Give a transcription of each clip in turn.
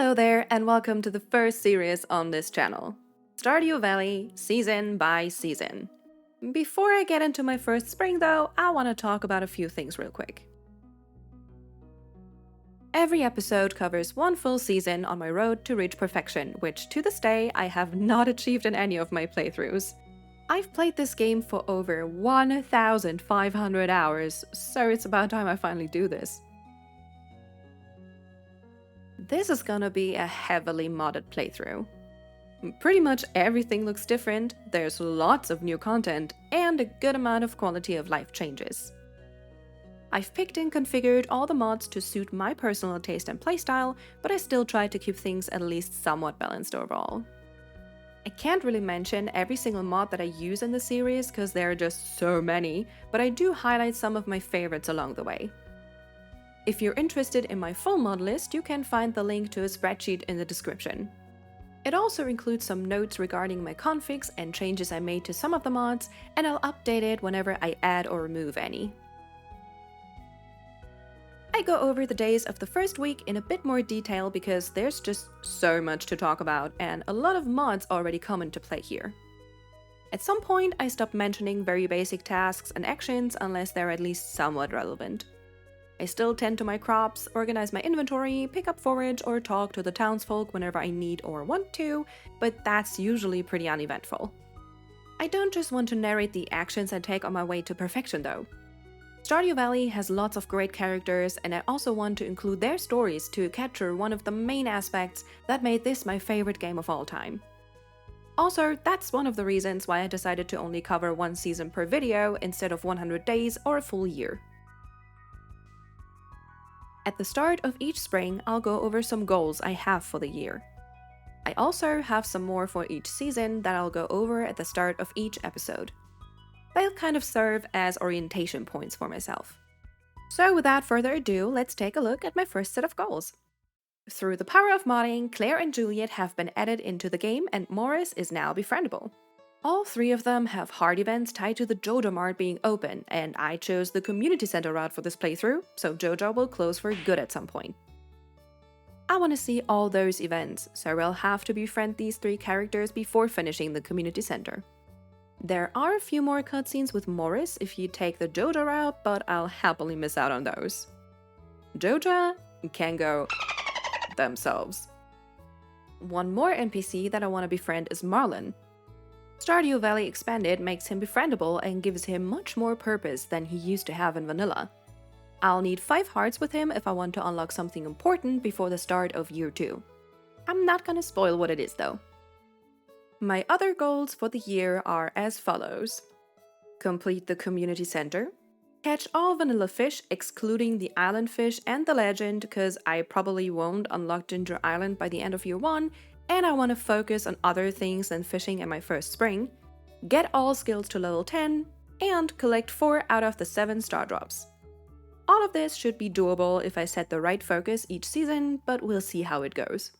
Hello there, and welcome to the first series on this channel, Stardew Valley Season by Season. Before I get into my first spring though, I want to talk about a few things real quick. Every episode covers one full season on my road to reach perfection, which to this day I have not achieved in any of my playthroughs. I've played this game for over 1,500 hours, so it's about time I finally do this. This is gonna be a heavily modded playthrough. Pretty much everything looks different, there's lots of new content, and a good amount of quality of life changes. I've picked and configured all the mods to suit my personal taste and playstyle, but I still try to keep things at least somewhat balanced overall. I can't really mention every single mod that I use in the series because there are just so many, but I do highlight some of my favorites along the way. If you're interested in my full mod list, you can find the link to a spreadsheet in the description. It also includes some notes regarding my configs and changes I made to some of the mods, and I'll update it whenever I add or remove any. I go over the days of the first week in a bit more detail because there's just so much to talk about and a lot of mods already come into play here. At some point, I stop mentioning very basic tasks and actions unless they're at least somewhat relevant. I still tend to my crops, organize my inventory, pick up forage, or talk to the townsfolk whenever I need or want to, but that's usually pretty uneventful. I don't just want to narrate the actions I take on my way to perfection though. Stardew Valley has lots of great characters, and I also want to include their stories to capture one of the main aspects that made this my favorite game of all time. Also, that's one of the reasons why I decided to only cover one season per video instead of 100 days or a full year. At the start of each spring, I'll go over some goals I have for the year. I also have some more for each season that I'll go over at the start of each episode. They'll kind of serve as orientation points for myself. So without further ado, let's take a look at my first set of goals. Through the power of modding, Claire and Juliet have been added into the game and Morris is now befriendable. All three of them have hard events tied to the JoJo Mart being open, and I chose the community center route for this playthrough, so JoJo will close for good at some point. I want to see all those events, so I'll have to befriend these three characters before finishing the community center. There are a few more cutscenes with Morris if you take the JoJo route, but I'll happily miss out on those. JoJo can go themselves. One more NPC that I want to befriend is Marlon. Stardew Valley Expanded makes him befriendable and gives him much more purpose than he used to have in vanilla. I'll need 5 hearts with him if I want to unlock something important before the start of year 2. I'm not gonna spoil what it is though. My other goals for the year are as follows. Complete the community center. Catch all vanilla fish excluding the island fish and the legend because I probably won't unlock Ginger Island by the end of year 1 and I want to focus on other things than fishing in my first spring. Get all skills to level 10 and collect 4 out of the 7 star drops. All of this should be doable if I set the right focus each season, but we'll see how it goes.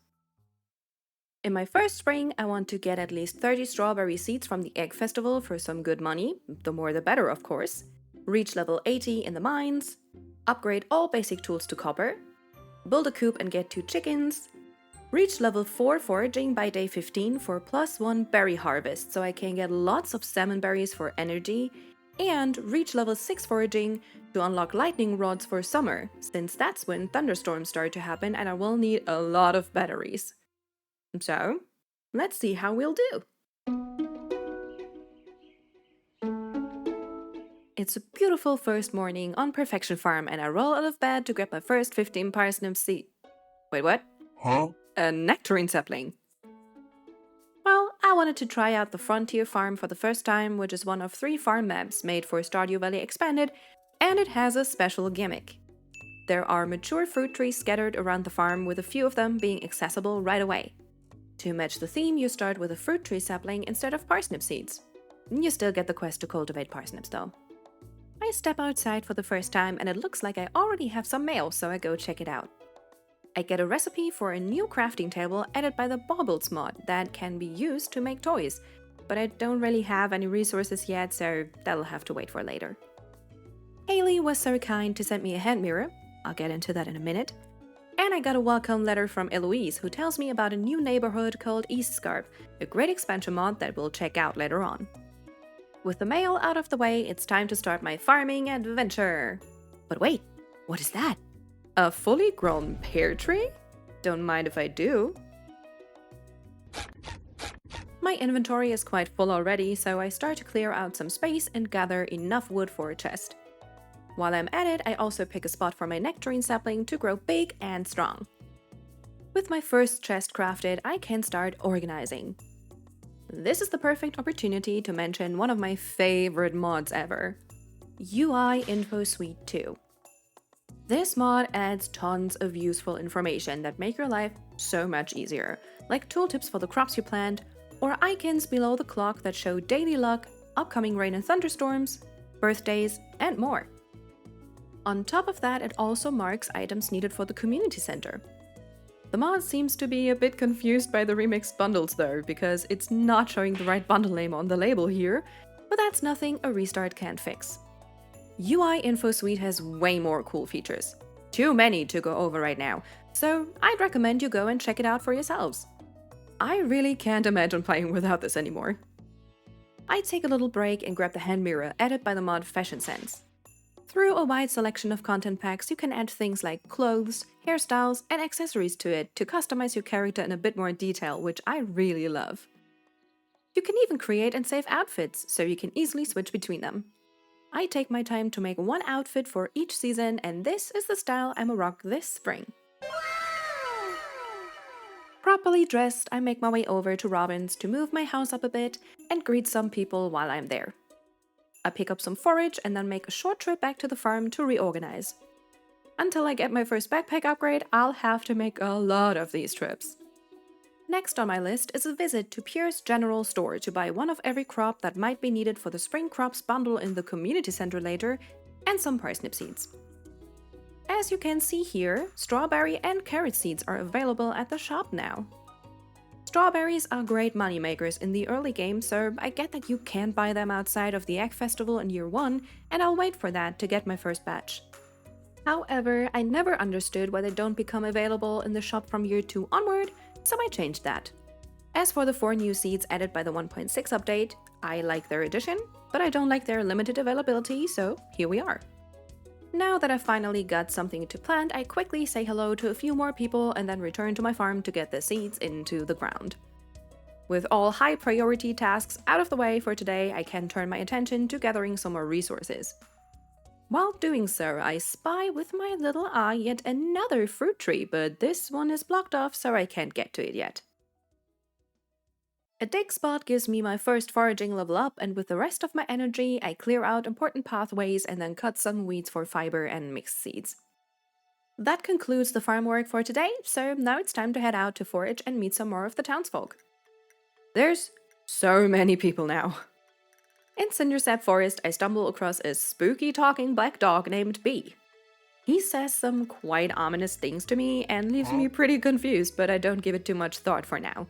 In my first spring, I want to get at least 30 strawberry seeds from the Egg Festival for some good money, the more the better of course, reach level 80 in the mines, upgrade all basic tools to copper, build a coop and get 2 chickens, reach level 4 foraging by day 15 for +1 berry harvest so I can get lots of salmon berries for energy, and reach level 6 foraging to unlock lightning rods for summer, since that's when thunderstorms start to happen and I will need a lot of batteries. So, let's see how we'll do. It's a beautiful first morning on Perfection Farm and I roll out of bed to grab my first 15 parsnip seed. Wait, what? Huh? A nectarine sapling. Well, I wanted to try out the Frontier Farm for the first time, which is one of 3 farm maps made for Stardew Valley Expanded, and it has a special gimmick. There are mature fruit trees scattered around the farm, with a few of them being accessible right away. To match the theme, you start with a fruit tree sapling instead of parsnip seeds. You still get the quest to cultivate parsnips though. I step outside for the first time and it looks like I already have some mail, so I go check it out. I get a recipe for a new crafting table added by the Baubles mod that can be used to make toys, but I don't really have any resources yet, so that'll have to wait for later. Haley was so kind to send me a hand mirror, I'll get into that in a minute, And I got a welcome letter from Eloise, who tells me about a new neighborhood called East Scarp, a great expansion mod that we'll check out later on. With the mail out of the way, it's time to start my farming adventure. But wait, what is that? A fully grown pear tree? Don't mind if I do. My inventory is quite full already, so I start to clear out some space and gather enough wood for a chest. While I'm at it, I also pick a spot for my nectarine sapling to grow big and strong. With my first chest crafted, I can start organizing. This is the perfect opportunity to mention one of my favorite mods ever, UI Info Suite 2. This mod adds tons of useful information that make your life so much easier, like tooltips for the crops you plant, or icons below the clock that show daily luck, upcoming rain and thunderstorms, birthdays, and more. On top of that, it also marks items needed for the community center. The mod seems to be a bit confused by the remixed bundles though, because it's not showing the right bundle name on the label here, but that's nothing a restart can't fix. UI Info Suite has way more cool features. Too many to go over right now, so I'd recommend you go and check it out for yourselves. I really can't imagine playing without this anymore. I take a little break and grab the hand mirror added by the mod Fashion Sense. Through a wide selection of content packs, you can add things like clothes, hairstyles, and accessories to it to customize your character in a bit more detail, which I really love. You can even create and save outfits, so you can easily switch between them. I take my time to make one outfit for each season, and this is the style I'ma rock this spring. Properly dressed, I make my way over to Robin's to move my house up a bit and greet some people while I'm there. I pick up some forage and then make a short trip back to the farm to reorganize. Until I get my first backpack upgrade, I'll have to make a lot of these trips. Next on my list is a visit to Pierre's General Store to buy one of every crop that might be needed for the spring crops bundle in the community center later, and some parsnip seeds. As you can see here, strawberry and carrot seeds are available at the shop now. Strawberries are great moneymakers in the early game, so I get that you can't buy them outside of the Egg Festival in year 1, and I'll wait for that to get my first batch. However, I never understood why they don't become available in the shop from year 2 onward, so I changed that. As for the 4 new seeds added by the 1.6 update, I like their addition, but I don't like their limited availability, so here we are. Now that I finally got something to plant, I quickly say hello to a few more people and then return to my farm to get the seeds into the ground. With all high priority tasks out of the way for today, I can turn my attention to gathering some more resources. While doing so, I spy with my little eye yet another fruit tree, but this one is blocked off, so I can't get to it yet. A dig spot gives me my first foraging level up, and with the rest of my energy, I clear out important pathways and then cut some weeds for fiber and mixed seeds. That concludes the farm work for today, so now it's time to head out to forage and meet some more of the townsfolk. There's so many people now. In Cindersap Forest, I stumble across a spooky talking black dog named B. He says some quite ominous things to me and leaves me pretty confused, but I don't give it too much thought for now.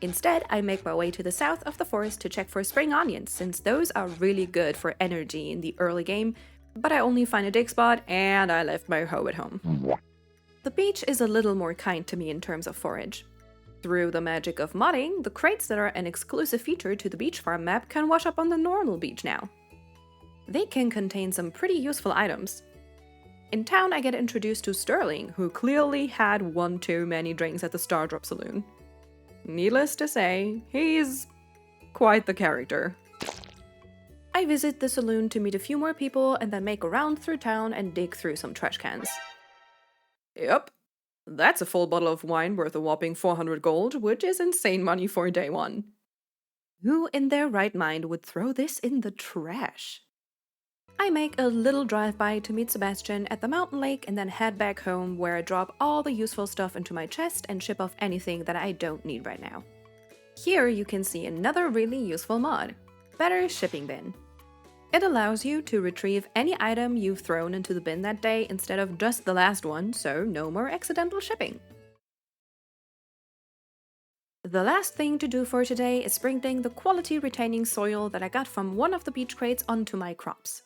Instead, I make my way to the south of the forest to check for spring onions, since those are really good for energy in the early game, but I only find a dig spot and I left my hoe at home. The beach is a little more kind to me in terms of forage. Through the magic of modding, the crates that are an exclusive feature to the beach farm map can wash up on the normal beach now. They can contain some pretty useful items. In town, I get introduced to Sterling, who clearly had one too many drinks at the Stardrop Saloon. Needless to say, he's quite the character. I visit the saloon to meet a few more people and then make a round through town and dig through some trash cans. Yep, that's a full bottle of wine worth a whopping 400 gold, which is insane money for day 1. Who in their right mind would throw this in the trash? I make a little drive-by to meet Sebastian at the mountain lake and then head back home, where I drop all the useful stuff into my chest and ship off anything that I don't need right now. Here you can see another really useful mod, Better Shipping Bin. It allows you to retrieve any item you've thrown into the bin that day instead of just the last one, so no more accidental shipping. The last thing to do for today is sprinkling the quality retaining soil that I got from one of the beach crates onto my crops.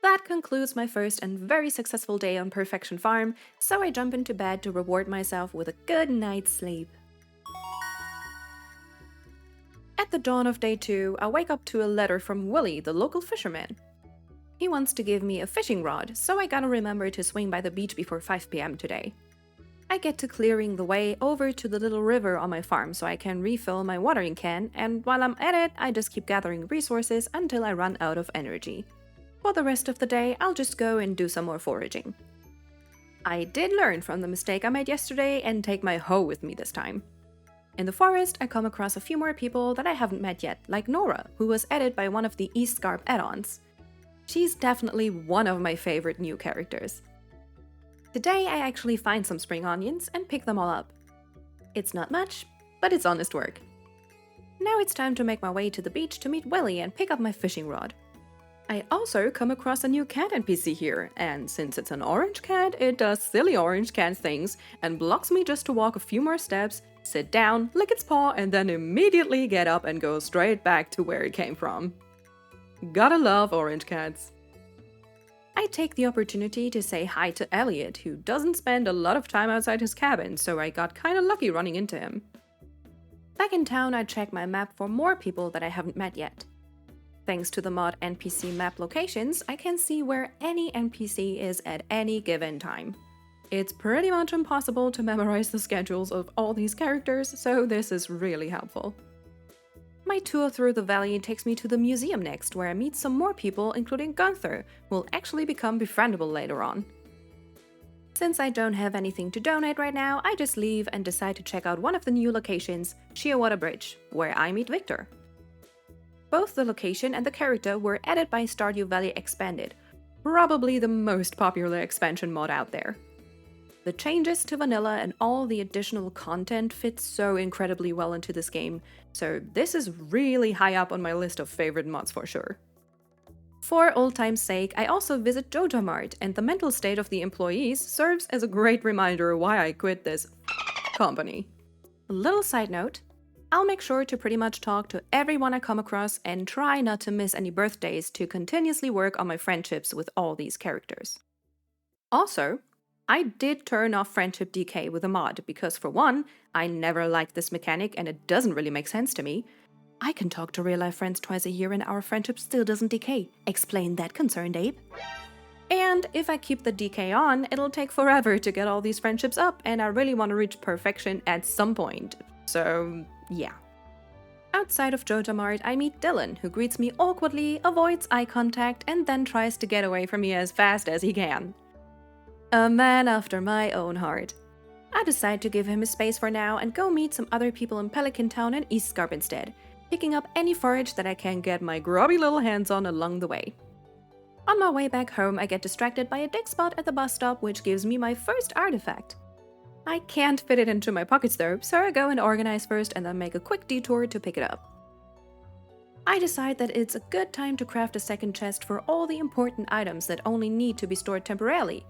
That concludes my first and very successful day on Perfection Farm, so I jump into bed to reward myself with a good night's sleep. At the dawn of day 2, I wake up to a letter from Willie, the local fisherman. He wants to give me a fishing rod, so I gotta remember to swing by the beach before 5 p.m. today. I get to clearing the way over to the little river on my farm so I can refill my watering can, and while I'm at it, I just keep gathering resources until I run out of energy. For the rest of the day, I'll just go and do some more foraging. I did learn from the mistake I made yesterday and take my hoe with me this time. In the forest, I come across a few more people that I haven't met yet, like Nora, who was added by one of the East Scarp add-ons. She's definitely one of my favorite new characters. Today, I actually find some spring onions and pick them all up. It's not much, but it's honest work. Now it's time to make my way to the beach to meet Willie and pick up my fishing rod. I also come across a new cat NPC here, and since it's an orange cat, it does silly orange cat things and blocks me just to walk a few more steps, sit down, lick its paw, and then immediately get up and go straight back to where it came from. Gotta love orange cats. I take the opportunity to say hi to Elliot, who doesn't spend a lot of time outside his cabin, so I got kinda lucky running into him. Back in town, I check my map for more people that I haven't met yet. Thanks to the mod NPC map locations, I can see where any NPC is at any given time. It's pretty much impossible to memorize the schedules of all these characters, so this is really helpful. My tour through the valley takes me to the museum next, where I meet some more people, including Gunther, who will actually become befriendable later on. Since I don't have anything to donate right now, I just leave and decide to check out one of the new locations, Shearwater Bridge, where I meet Victor. Both the location and the character were added by Stardew Valley Expanded, probably the most popular expansion mod out there. The changes to vanilla and all the additional content fit so incredibly well into this game, so this is really high up on my list of favorite mods for sure. For old time's sake, I also visit Joja Mart, and the mental state of the employees serves as a great reminder why I quit this company. A little side note, I'll make sure to pretty much talk to everyone I come across and try not to miss any birthdays to continuously work on my friendships with all these characters. Also, I did turn off friendship decay with a mod because for one, I never liked this mechanic and it doesn't really make sense to me. I can talk to real-life friends twice a year and our friendship still doesn't decay. Explain that, concerned ape. And if I keep the decay on, it'll take forever to get all these friendships up and I really want to reach perfection at some point. So, yeah. Outside of Joja Mart, I meet Dylan, who greets me awkwardly, avoids eye contact, and then tries to get away from me as fast as he can. A man after my own heart. I decide to give him his space for now and go meet some other people in Pelican Town and East Scarp instead, picking up any forage that I can get my grubby little hands on along the way. On my way back home, I get distracted by a dig spot at the bus stop, which gives me my first artifact. I can't fit it into my pockets though, so I go and organize first and then make a quick detour to pick it up. I decide that it's a good time to craft a second chest for all the important items that only need to be stored temporarily,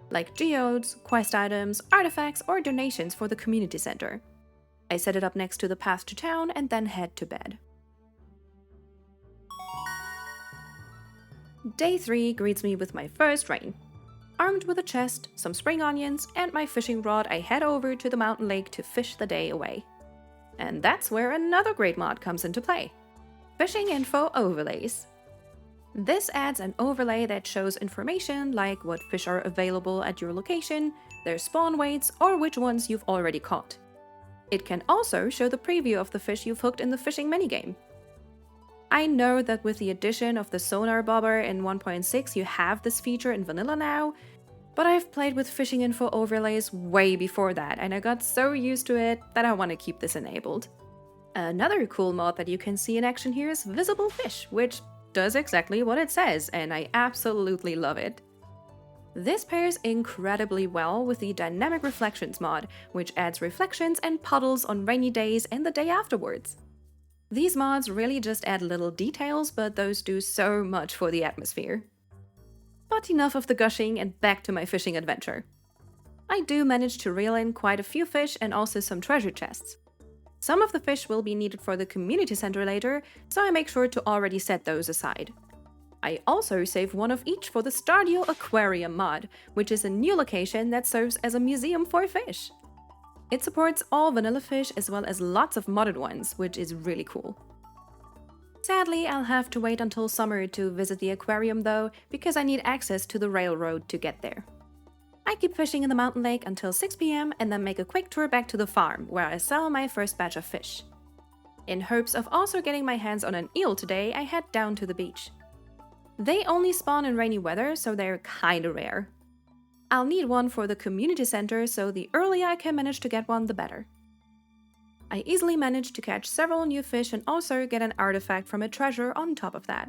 like geodes, quest items, artifacts, or donations for the community center. I set it up next to the path to town and then head to bed. Day 3 greets me with my first rain. Armed with a chest, some spring onions, and my fishing rod, I head over to the mountain lake to fish the day away. And that's where another great mod comes into play. Fishing info overlays. This adds an overlay that shows information like what fish are available at your location, their spawn weights, or which ones you've already caught. It can also show the preview of the fish you've hooked in the fishing minigame. I know that with the addition of the sonar bobber in 1.6 you have this feature in vanilla now, but I've played with fishing info overlays way before that and I got so used to it that I want to keep this enabled. Another cool mod that you can see in action here is Visible Fish, which does exactly what it says, and I absolutely love it. This pairs incredibly well with the Dynamic Reflections mod, which adds reflections and puddles on rainy days and the day afterwards. These mods really just add little details, but those do so much for the atmosphere. But enough of the gushing and back to my fishing adventure. I do manage to reel in quite a few fish and also some treasure chests. Some of the fish will be needed for the community center later, so I make sure to already set those aside. I also saved one of each for the Stardew Aquarium mod, which is a new location that serves as a museum for fish. It supports all vanilla fish as well as lots of modded ones, which is really cool. Sadly, I'll have to wait until summer to visit the aquarium though, because I need access to the railroad to get there. I keep fishing in the mountain lake until 6 p.m. and then make a quick tour back to the farm, where I sell my first batch of fish. In hopes of also getting my hands on an eel today, I head down to the beach. They only spawn in rainy weather, so they're kinda rare. I'll need one for the community center, so the earlier I can manage to get one, the better. I easily managed to catch several new fish and also get an artifact from a treasure on top of that.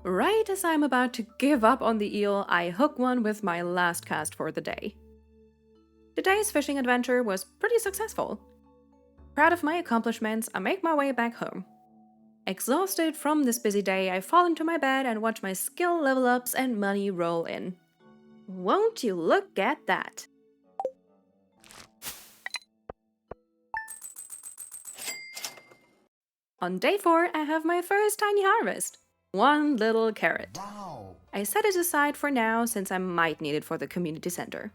Right as I'm about to give up on the eel, I hook one with my last cast for the day. Today's fishing adventure was pretty successful. Proud of my accomplishments, I make my way back home. Exhausted from this busy day, I fall into my bed and watch my skill level ups and money roll in. Won't you look at that? On day 4, I have my first tiny harvest. One little carrot. Wow. I set it aside for now since I might need it for the community center.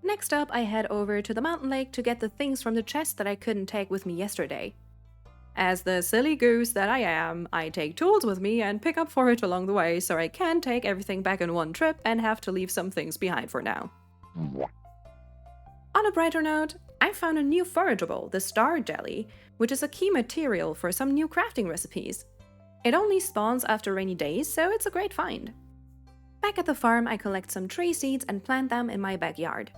Next up, I head over to the mountain lake to get the things from the chest that I couldn't take with me yesterday. As the silly goose that I am, I take tools with me and pick up forage along the way, so I can take everything back in one trip and have to leave some things behind for now. On a brighter note, I found a new forageable, the star jelly, which is a key material for some new crafting recipes. It only spawns after rainy days, so it's a great find. Back at the farm, I collect some tree seeds and plant them in my backyard.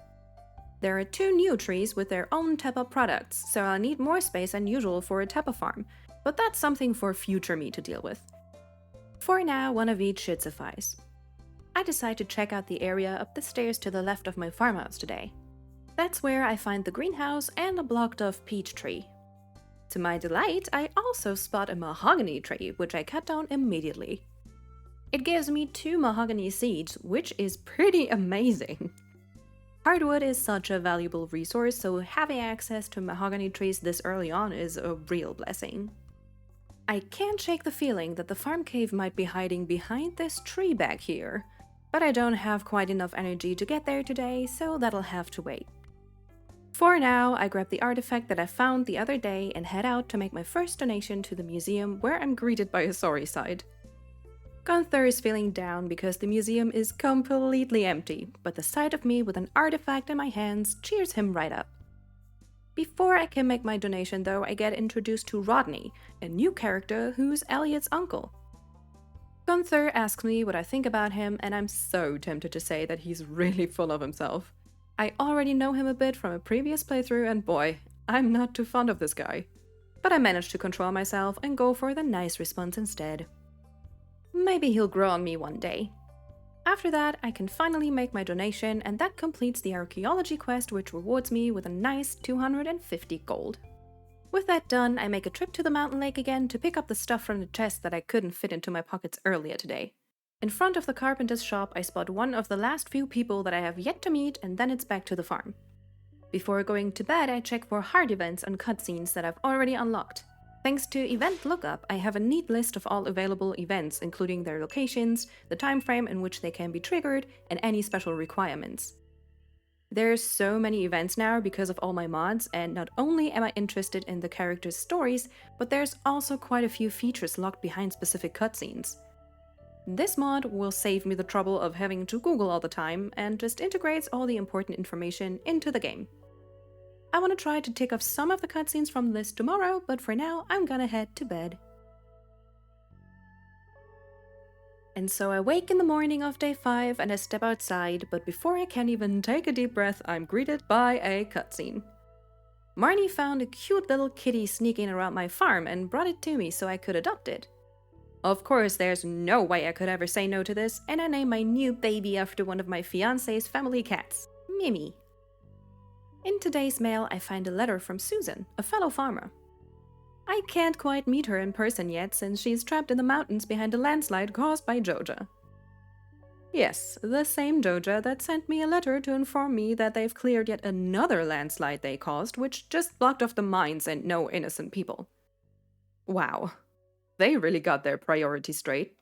There are 2 new trees with their own Teppa products, so I'll need more space than usual for a Teppa farm, but that's something for future me to deal with. For now, one of each should suffice. I decide to check out the area up the stairs to the left of my farmhouse today. That's where I find the greenhouse and a blocked-off peach tree. To my delight, I also spot a mahogany tree, which I cut down immediately. It gives me 2 mahogany seeds, which is pretty amazing. Hardwood is such a valuable resource, so having access to mahogany trees this early on is a real blessing. I can't shake the feeling that the farm cave might be hiding behind this tree back here, but I don't have quite enough energy to get there today, so that'll have to wait. For now, I grab the artifact that I found the other day and head out to make my first donation to the museum, where I'm greeted by a sorry sight. Gunther is feeling down because the museum is completely empty, but the sight of me with an artifact in my hands cheers him right up. Before I can make my donation though, I get introduced to Rodney, a new character who's Elliot's uncle. Gunther asks me what I think about him, and I'm so tempted to say that he's really full of himself. I already know him a bit from a previous playthrough, and boy, I'm not too fond of this guy. But I managed to control myself and go for the nice response instead. Maybe he'll grow on me one day. After that, I can finally make my donation, and that completes the archaeology quest, which rewards me with a nice 250 gold. With that done, I make a trip to the mountain lake again to pick up the stuff from the chest that I couldn't fit into my pockets earlier today. In front of the carpenter's shop, I spot one of the last few people that I have yet to meet, and then it's back to the farm. Before going to bed, I check for hard events and cutscenes that I've already unlocked. Thanks to Event Lookup, I have a neat list of all available events, including their locations, the time frame in which they can be triggered, and any special requirements. There's so many events now because of all my mods, and not only am I interested in the characters' stories, but there's also quite a few features locked behind specific cutscenes. This mod will save me the trouble of having to Google all the time, and just integrates all the important information into the game. I want to try to tick off some of the cutscenes from the list tomorrow, but for now, I'm gonna head to bed. And so I wake in the morning of day 5 and I step outside, but before I can even take a deep breath, I'm greeted by a cutscene. Marnie found a cute little kitty sneaking around my farm and brought it to me so I could adopt it. Of course, there's no way I could ever say no to this, and I named my new baby after one of my fiancé's family cats, Mimi. In today's mail, I find a letter from Susan, a fellow farmer. I can't quite meet her in person yet, since she's trapped in the mountains behind a landslide caused by Joja. Yes, the same Joja that sent me a letter to inform me that they've cleared yet another landslide they caused, which just blocked off the mines and no innocent people. Wow, they really got their priorities straight.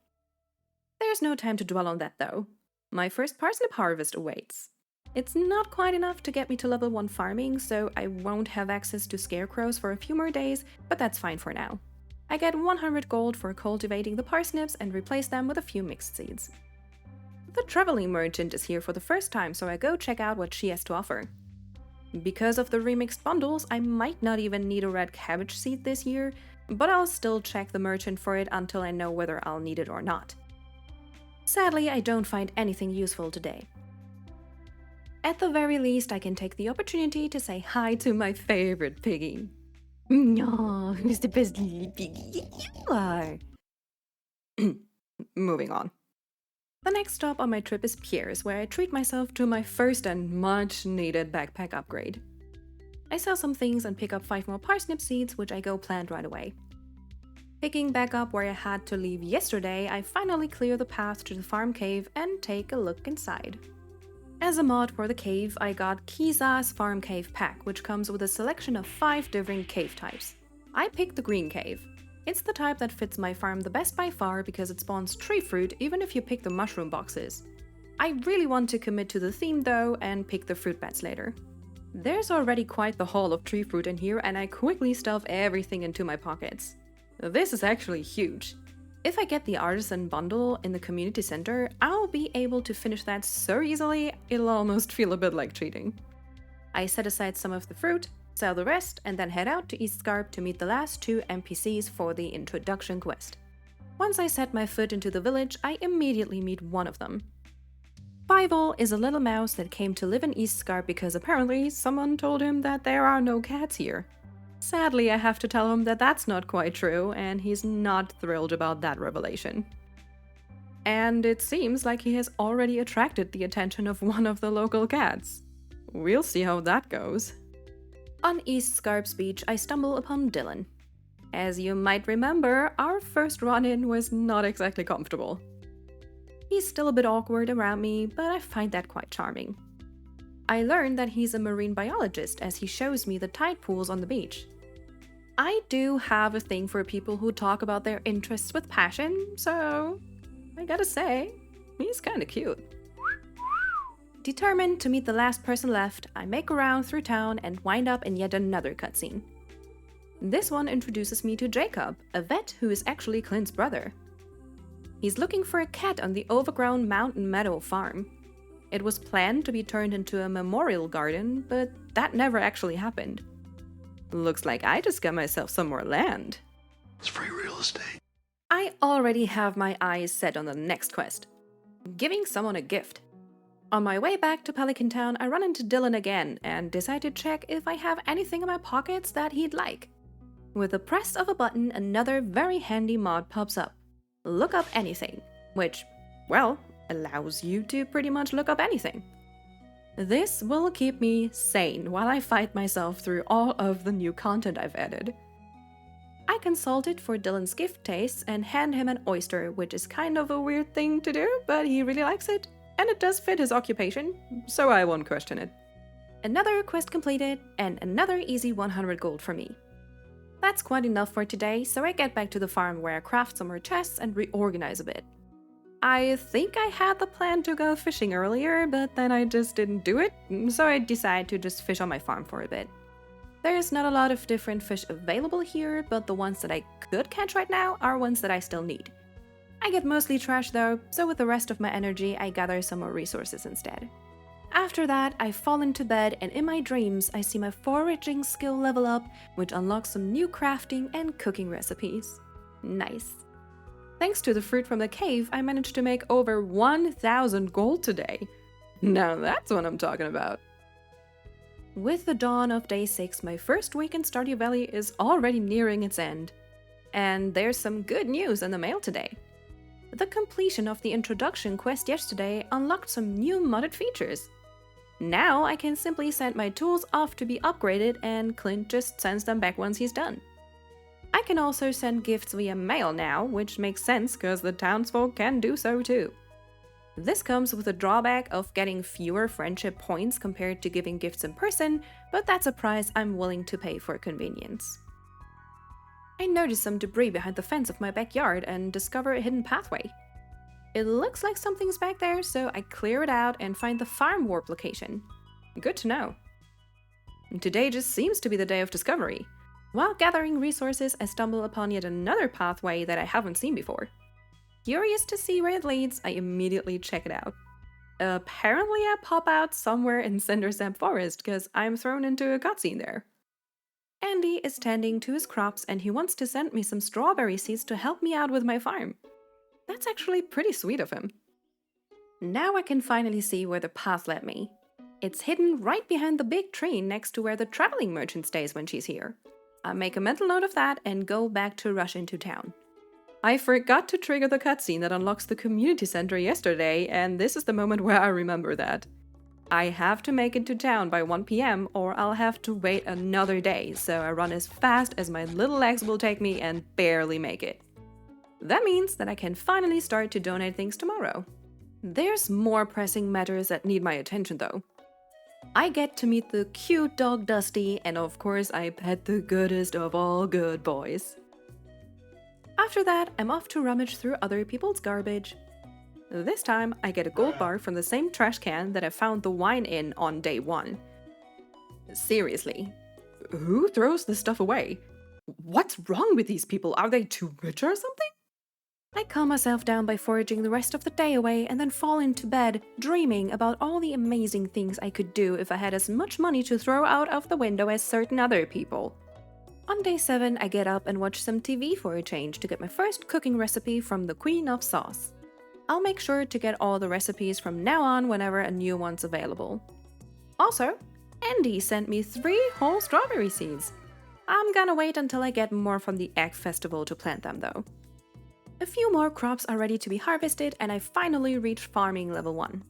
There's no time to dwell on that though. My first parsnip harvest awaits. It's not quite enough to get me to level 1 farming, so I won't have access to scarecrows for a few more days, but that's fine for now. I get 100 gold for cultivating the parsnips and replace them with a few mixed seeds. The traveling merchant is here for the first time, so I go check out what she has to offer. Because of the remixed bundles, I might not even need a red cabbage seed this year, but I'll still check the merchant for it until I know whether I'll need it or not. Sadly, I don't find anything useful today. At the very least, I can take the opportunity to say hi to my favorite piggy. No, who's the best little piggy? You are. Moving on. The next stop on my trip is Pierre's, where I treat myself to my first and much needed backpack upgrade. I sell some things and pick up 5 more parsnip seeds, which I go plant right away. Picking back up where I had to leave yesterday, I finally clear the path to the farm cave and take a look inside. As a mod for the cave, I got Kiza's Farm Cave Pack, which comes with a selection of 5 different cave types. I picked the green cave. It's the type that fits my farm the best by far because it spawns tree fruit even if you pick the mushroom boxes. I really want to commit to the theme though and pick the fruit bats later. There's already quite the haul of tree fruit in here and I quickly stuff everything into my pockets. This is actually huge. If I get the artisan bundle in the community center, I'll be able to finish that so easily, it'll almost feel a bit like cheating. I set aside some of the fruit, sell the rest, and then head out to East Scarp to meet the last 2 NPCs for the introduction quest. Once I set my foot into the village, I immediately meet one of them. Bible is a little mouse that came to live in East Scarp because apparently someone told him that there are no cats here. Sadly, I have to tell him that that's not quite true, and he's not thrilled about that revelation. And it seems like he has already attracted the attention of one of the local cats. We'll see how that goes. On East Scarp's beach, I stumble upon Dylan. As you might remember, our first run-in was not exactly comfortable. He's still a bit awkward around me, but I find that quite charming. I learned that he's a marine biologist as he shows me the tide pools on the beach. I do have a thing for people who talk about their interests with passion, so I gotta say, he's kinda cute. Determined to meet the last person left, I make a round through town and wind up in yet another cutscene. This one introduces me to Jacob, a vet who is actually Clint's brother. He's looking for a cat on the overgrown mountain meadow farm. It was planned to be turned into a memorial garden, but that never actually happened. Looks like I just got myself some more land. It's free real estate. I already have my eyes set on the next quest. Giving someone a gift. On my way back to Pelican Town, I run into Dylan again and decide to check if I have anything in my pockets that he'd like. With the press of a button, another very handy mod pops up. Look up anything, which, well, allows you to pretty much look up anything. This will keep me sane while I fight myself through all of the new content I've added. I consulted for Dylan's gift tastes and hand him an oyster, which is kind of a weird thing to do, but he really likes it, and it does fit his occupation, so I won't question it. Another quest completed, and another easy 100 gold for me. That's quite enough for today, so I get back to the farm where I craft some more chests and reorganize a bit. I think I had the plan to go fishing earlier, but then I just didn't do it, so I decided to just fish on my farm for a bit. There's not a lot of different fish available here, but the ones that I could catch right now are ones that I still need. I get mostly trash though, so with the rest of my energy I gather some more resources instead. After that, I fall into bed and in my dreams I see my foraging skill level up, which unlocks some new crafting and cooking recipes. Nice. Thanks to the fruit from the cave, I managed to make over 1,000 gold today. Now that's what I'm talking about. With the dawn of day 6, my first week in Stardew Valley is already nearing its end. And there's some good news in the mail today. The completion of the introduction quest yesterday unlocked some new modded features. Now I can simply send my tools off to be upgraded and Clint just sends them back once he's done. I can also send gifts via mail now, which makes sense because the townsfolk can do so too. This comes with a drawback of getting fewer friendship points compared to giving gifts in person, but that's a price I'm willing to pay for convenience. I notice some debris behind the fence of my backyard and discover a hidden pathway. It looks like something's back there, so I clear it out and find the farm warp location. Good to know. Today just seems to be the day of discovery. While gathering resources, I stumble upon yet another pathway that I haven't seen before. Curious to see where it leads, I immediately check it out. Apparently I pop out somewhere in Cindersap Forest because I'm thrown into a cutscene there. Andy is tending to his crops and he wants to send me some strawberry seeds to help me out with my farm. That's actually pretty sweet of him. Now I can finally see where the path led me. It's hidden right behind the big tree next to where the traveling merchant stays when she's here. I make a mental note of that and go back to rush into town. I forgot to trigger the cutscene that unlocks the community center yesterday, and this is the moment where I remember that. I have to make it to town by 1 PM or I'll have to wait another day, so I run as fast as my little legs will take me and barely make it. That means that I can finally start to donate things tomorrow. There's more pressing matters that need my attention though. I get to meet the cute dog Dusty, and of course I pet the goodest of all good boys. After that, I'm off to rummage through other people's garbage. This time, I get a gold bar from the same trash can that I found the wine in on day 1. Seriously, who throws this stuff away? What's wrong with these people? Are they too rich or something? I calm myself down by foraging the rest of the day away and then fall into bed, dreaming about all the amazing things I could do if I had as much money to throw out of the window as certain other people. On day 7, I get up and watch some TV for a change to get my first cooking recipe from the Queen of Sauce. I'll make sure to get all the recipes from now on whenever a new one's available. Also, Andy sent me 3 whole strawberry seeds. I'm gonna wait until I get more from the Egg Festival to plant them though. A few more crops are ready to be harvested and I finally reach farming level 1.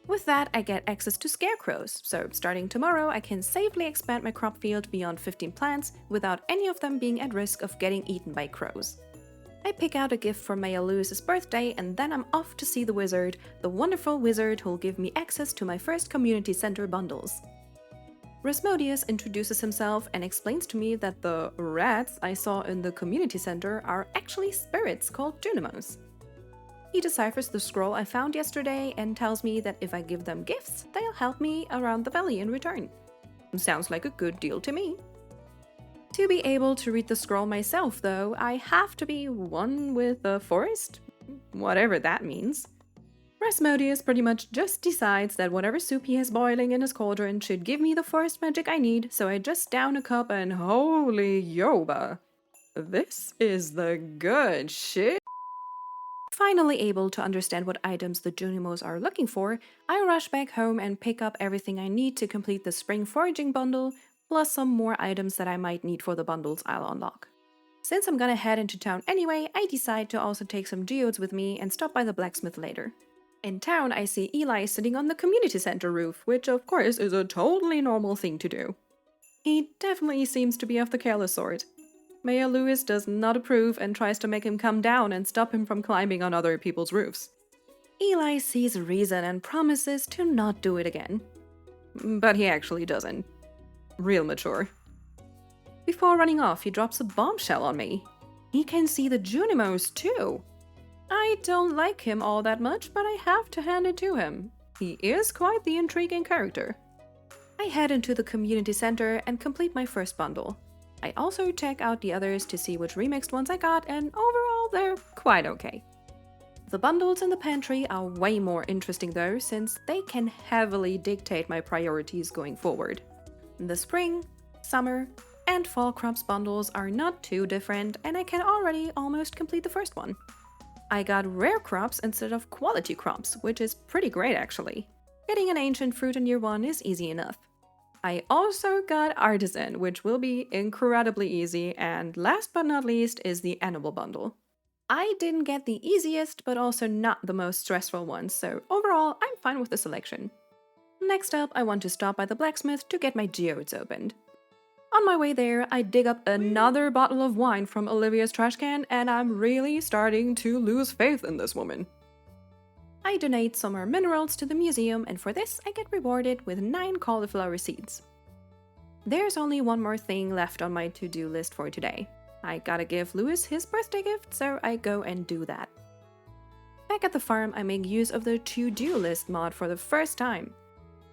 With that, I get access to scarecrows, so starting tomorrow I can safely expand my crop field beyond 15 plants without any of them being at risk of getting eaten by crows. I pick out a gift for Maya Lewis's birthday and then I'm off to see the wizard, the wonderful wizard who'll give me access to my first community center bundles. Rasmodius introduces himself and explains to me that the rats I saw in the community center are actually spirits called Junimos. He deciphers the scroll I found yesterday and tells me that if I give them gifts, they'll help me around the valley in return. Sounds like a good deal to me. To be able to read the scroll myself, though, I have to be one with the forest? Whatever that means. Rasmodius pretty much just decides that whatever soup he has boiling in his cauldron should give me the forest magic I need, so I just down a cup and holy yoba! This is the good shit! Finally able to understand what items the Junimos are looking for, I rush back home and pick up everything I need to complete the spring foraging bundle, plus some more items that I might need for the bundles I'll unlock. Since I'm gonna head into town anyway, I decide to also take some geodes with me and stop by the blacksmith later. In town, I see Eli sitting on the community center roof, which of course is a totally normal thing to do. He definitely seems to be of the careless sort. Maya Lewis does not approve and tries to make him come down and stop him from climbing on other people's roofs. Eli sees reason and promises to not do it again. But he actually doesn't. Real mature. Before running off, he drops a bombshell on me. He can see the Junimos too. I don't like him all that much, but I have to hand it to him. He is quite the intriguing character. I head into the community center and complete my first bundle. I also check out the others to see which remixed ones I got, and overall they're quite okay. The bundles in the pantry are way more interesting though, since they can heavily dictate my priorities going forward. The spring, summer, and fall crops bundles are not too different, and I can already almost complete the first one. I got rare crops instead of quality crops, which is pretty great actually. Getting an ancient fruit in year 1 is easy enough. I also got artisan, which will be incredibly easy, and last but not least is the animal bundle. I didn't get the easiest, but also not the most stressful one, so overall I'm fine with the selection. Next up, I want to stop by the blacksmith to get my geodes opened. On my way there, I dig up another bottle of wine from Olivia's trash can, and I'm really starting to lose faith in this woman. I donate some more minerals to the museum, and for this I get rewarded with 9 cauliflower seeds. There's only one more thing left on my to-do list for today. I gotta give Louis his birthday gift, so I go and do that. Back at the farm, I make use of the to-do list mod for the first time.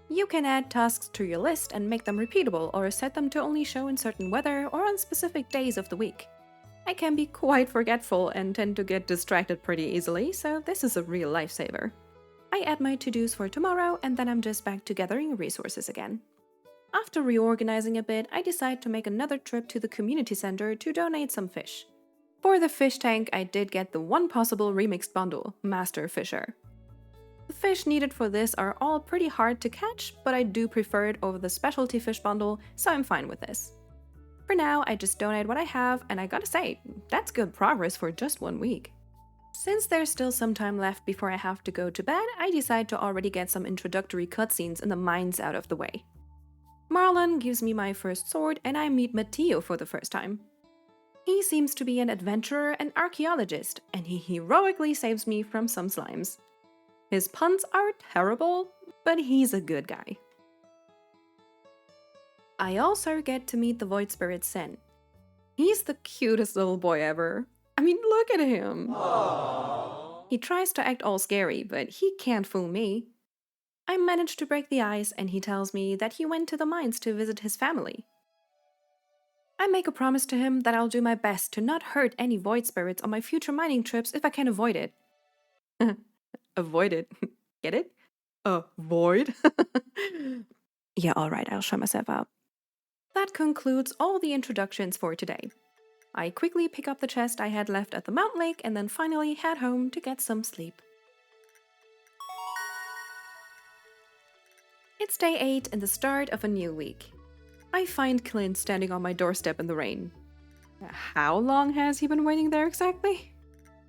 You can add tasks to your list and make them repeatable or set them to only show in certain weather or on specific days of the week. I can be quite forgetful and tend to get distracted pretty easily, so this is a real lifesaver. I add my to-dos for tomorrow and then I'm just back to gathering resources again. After reorganizing a bit, I decide to make another trip to the community center to donate some fish. For the fish tank, I did get the one possible remixed bundle, Master Fisher. The fish needed for this are all pretty hard to catch, but I do prefer it over the specialty fish bundle, so I'm fine with this. For now, I just donate what I have, and I gotta say, that's good progress for just 1 week. Since there's still some time left before I have to go to bed, I decide to already get some introductory cutscenes in the mines out of the way. Marlon gives me my first sword, and I meet Matteo for the first time. He seems to be an adventurer and archaeologist, and he heroically saves me from some slimes. His puns are terrible, but he's a good guy. I also get to meet the Void Spirit Sen. He's the cutest little boy ever. I mean, look at him! Aww. He tries to act all scary, but he can't fool me. I manage to break the ice, and he tells me that he went to the mines to visit his family. I make a promise to him that I'll do my best to not hurt any void spirits on my future mining trips if I can avoid it. Avoid it? Get it? Avoid? Yeah, alright, I'll shut myself up. That concludes all the introductions for today. I quickly pick up the chest I had left at the mountain lake and then finally head home to get some sleep. It's day 8 and the start of a new week. I find Clint standing on my doorstep in the rain. How long has he been waiting there exactly?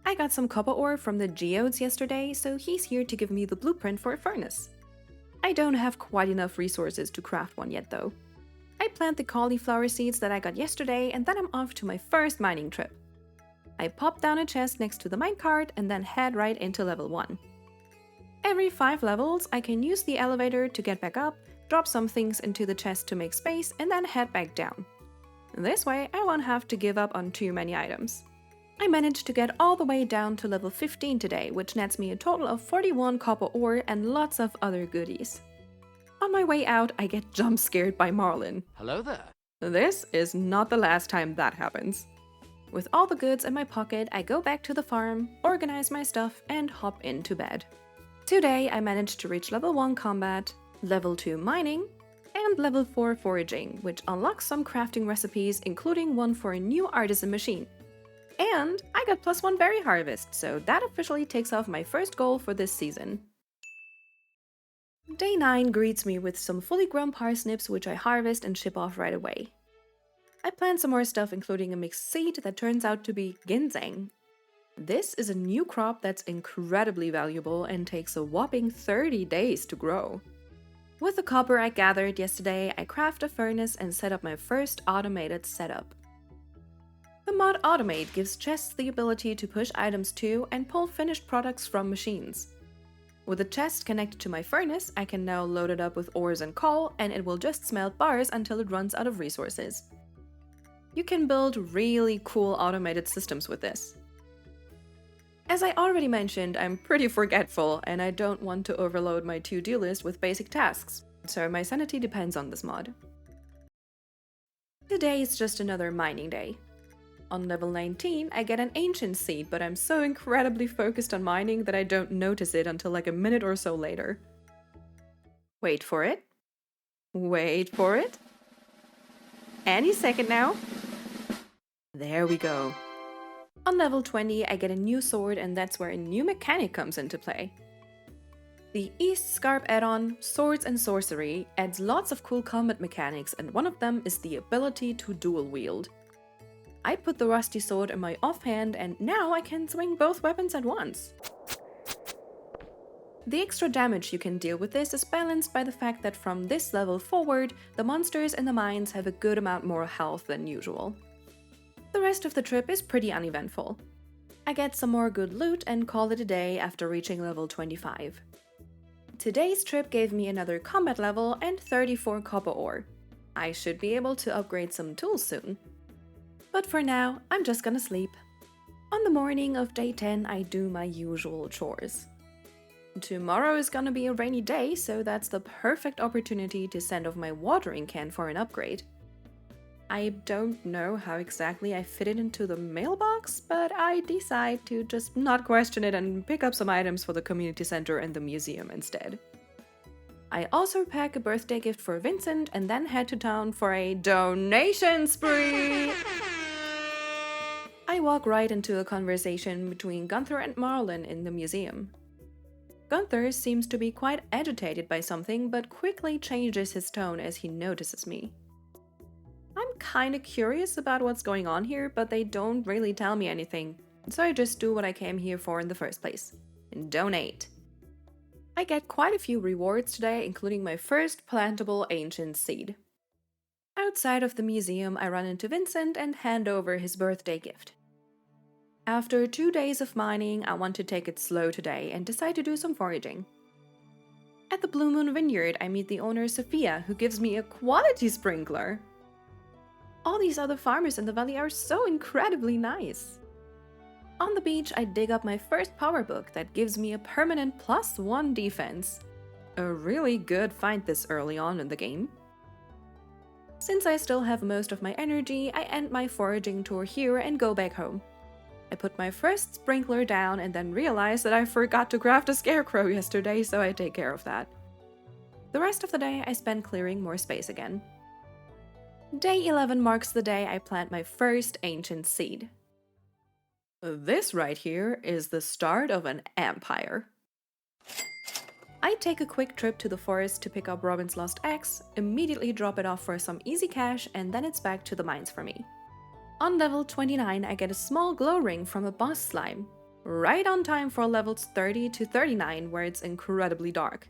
I got some copper ore from the geodes yesterday, so he's here to give me the blueprint for a furnace. I don't have quite enough resources to craft one yet though. I plant the cauliflower seeds that I got yesterday and then I'm off to my first mining trip. I pop down a chest next to the minecart and then head right into level 1. Every 5 levels, I can use the elevator to get back up, drop some things into the chest to make space, and then head back down. This way, I won't have to give up on too many items. I managed to get all the way down to level 15 today, which nets me a total of 41 copper ore and lots of other goodies. On my way out, I get jump scared by Marlin. Hello there. This is not the last time that happens. With all the goods in my pocket, I go back to the farm, organize my stuff, and hop into bed. Today, I managed to reach level 1 combat, level 2 mining, and level 4 foraging, which unlocks some crafting recipes, including one for a new artisan machine. And I got +1 berry harvest, so that officially takes off my first goal for this season. Day 9 greets me with some fully grown parsnips which I harvest and ship off right away. I plant some more stuff including a mixed seed that turns out to be ginseng. This is a new crop that's incredibly valuable and takes a whopping 30 days to grow. With the copper I gathered yesterday, I craft a furnace and set up my first automated setup. The mod Automate gives chests the ability to push items to and pull finished products from machines. With the chest connected to my furnace, I can now load it up with ores and coal, and it will just smelt bars until it runs out of resources. You can build really cool automated systems with this. As I already mentioned, I'm pretty forgetful, and I don't want to overload my to-do list with basic tasks, so my sanity depends on this mod. Today is just another mining day. On level 19, I get an ancient seed, but I'm so incredibly focused on mining that I don't notice it until like a minute or so later. Wait for it. Wait for it. Any second now. There we go. On level 20, I get a new sword, and that's where a new mechanic comes into play. The East Scarp add-on, Swords and Sorcery, adds lots of cool combat mechanics, and one of them is the ability to dual wield. I put the rusty sword in my offhand, and now I can swing both weapons at once. The extra damage you can deal with this is balanced by the fact that from this level forward, the monsters in the mines have a good amount more health than usual. The rest of the trip is pretty uneventful. I get some more good loot and call it a day after reaching level 25. Today's trip gave me another combat level and 34 copper ore. I should be able to upgrade some tools soon. But for now, I'm just gonna sleep. On the morning of day 10, I do my usual chores. Tomorrow is gonna be a rainy day, so that's the perfect opportunity to send off my watering can for an upgrade. I don't know how exactly I fit it into the mailbox, but I decide to just not question it and pick up some items for the community center and the museum instead. I also pack a birthday gift for Vincent and then head to town for a donation spree! I walk right into a conversation between Gunther and Marlin in the museum. Gunther seems to be quite agitated by something, but quickly changes his tone as he notices me. I'm kinda curious about what's going on here, but they don't really tell me anything, so I just do what I came here for in the first place: donate. I get quite a few rewards today, including my first plantable ancient seed. Outside of the museum, I run into Vincent and hand over his birthday gift. After 2 days of mining, I want to take it slow today and decide to do some foraging. At the Blue Moon Vineyard, I meet the owner Sophia, who gives me a quality sprinkler. All these other farmers in the valley are so incredibly nice. On the beach, I dig up my first power book that gives me a permanent +1 defense. A really good find this early on in the game. Since I still have most of my energy, I end my foraging tour here and go back home. I put my first sprinkler down and then realize that I forgot to craft a scarecrow yesterday, so I take care of that. The rest of the day I spend clearing more space again. Day 11 marks the day I plant my first ancient seed. This right here is the start of an empire. I take a quick trip to the forest to pick up Robin's lost axe, immediately drop it off for some easy cash, and then it's back to the mines for me. On level 29, I get a small glow ring from a boss slime, right on time for levels 30 to 39, where it's incredibly dark.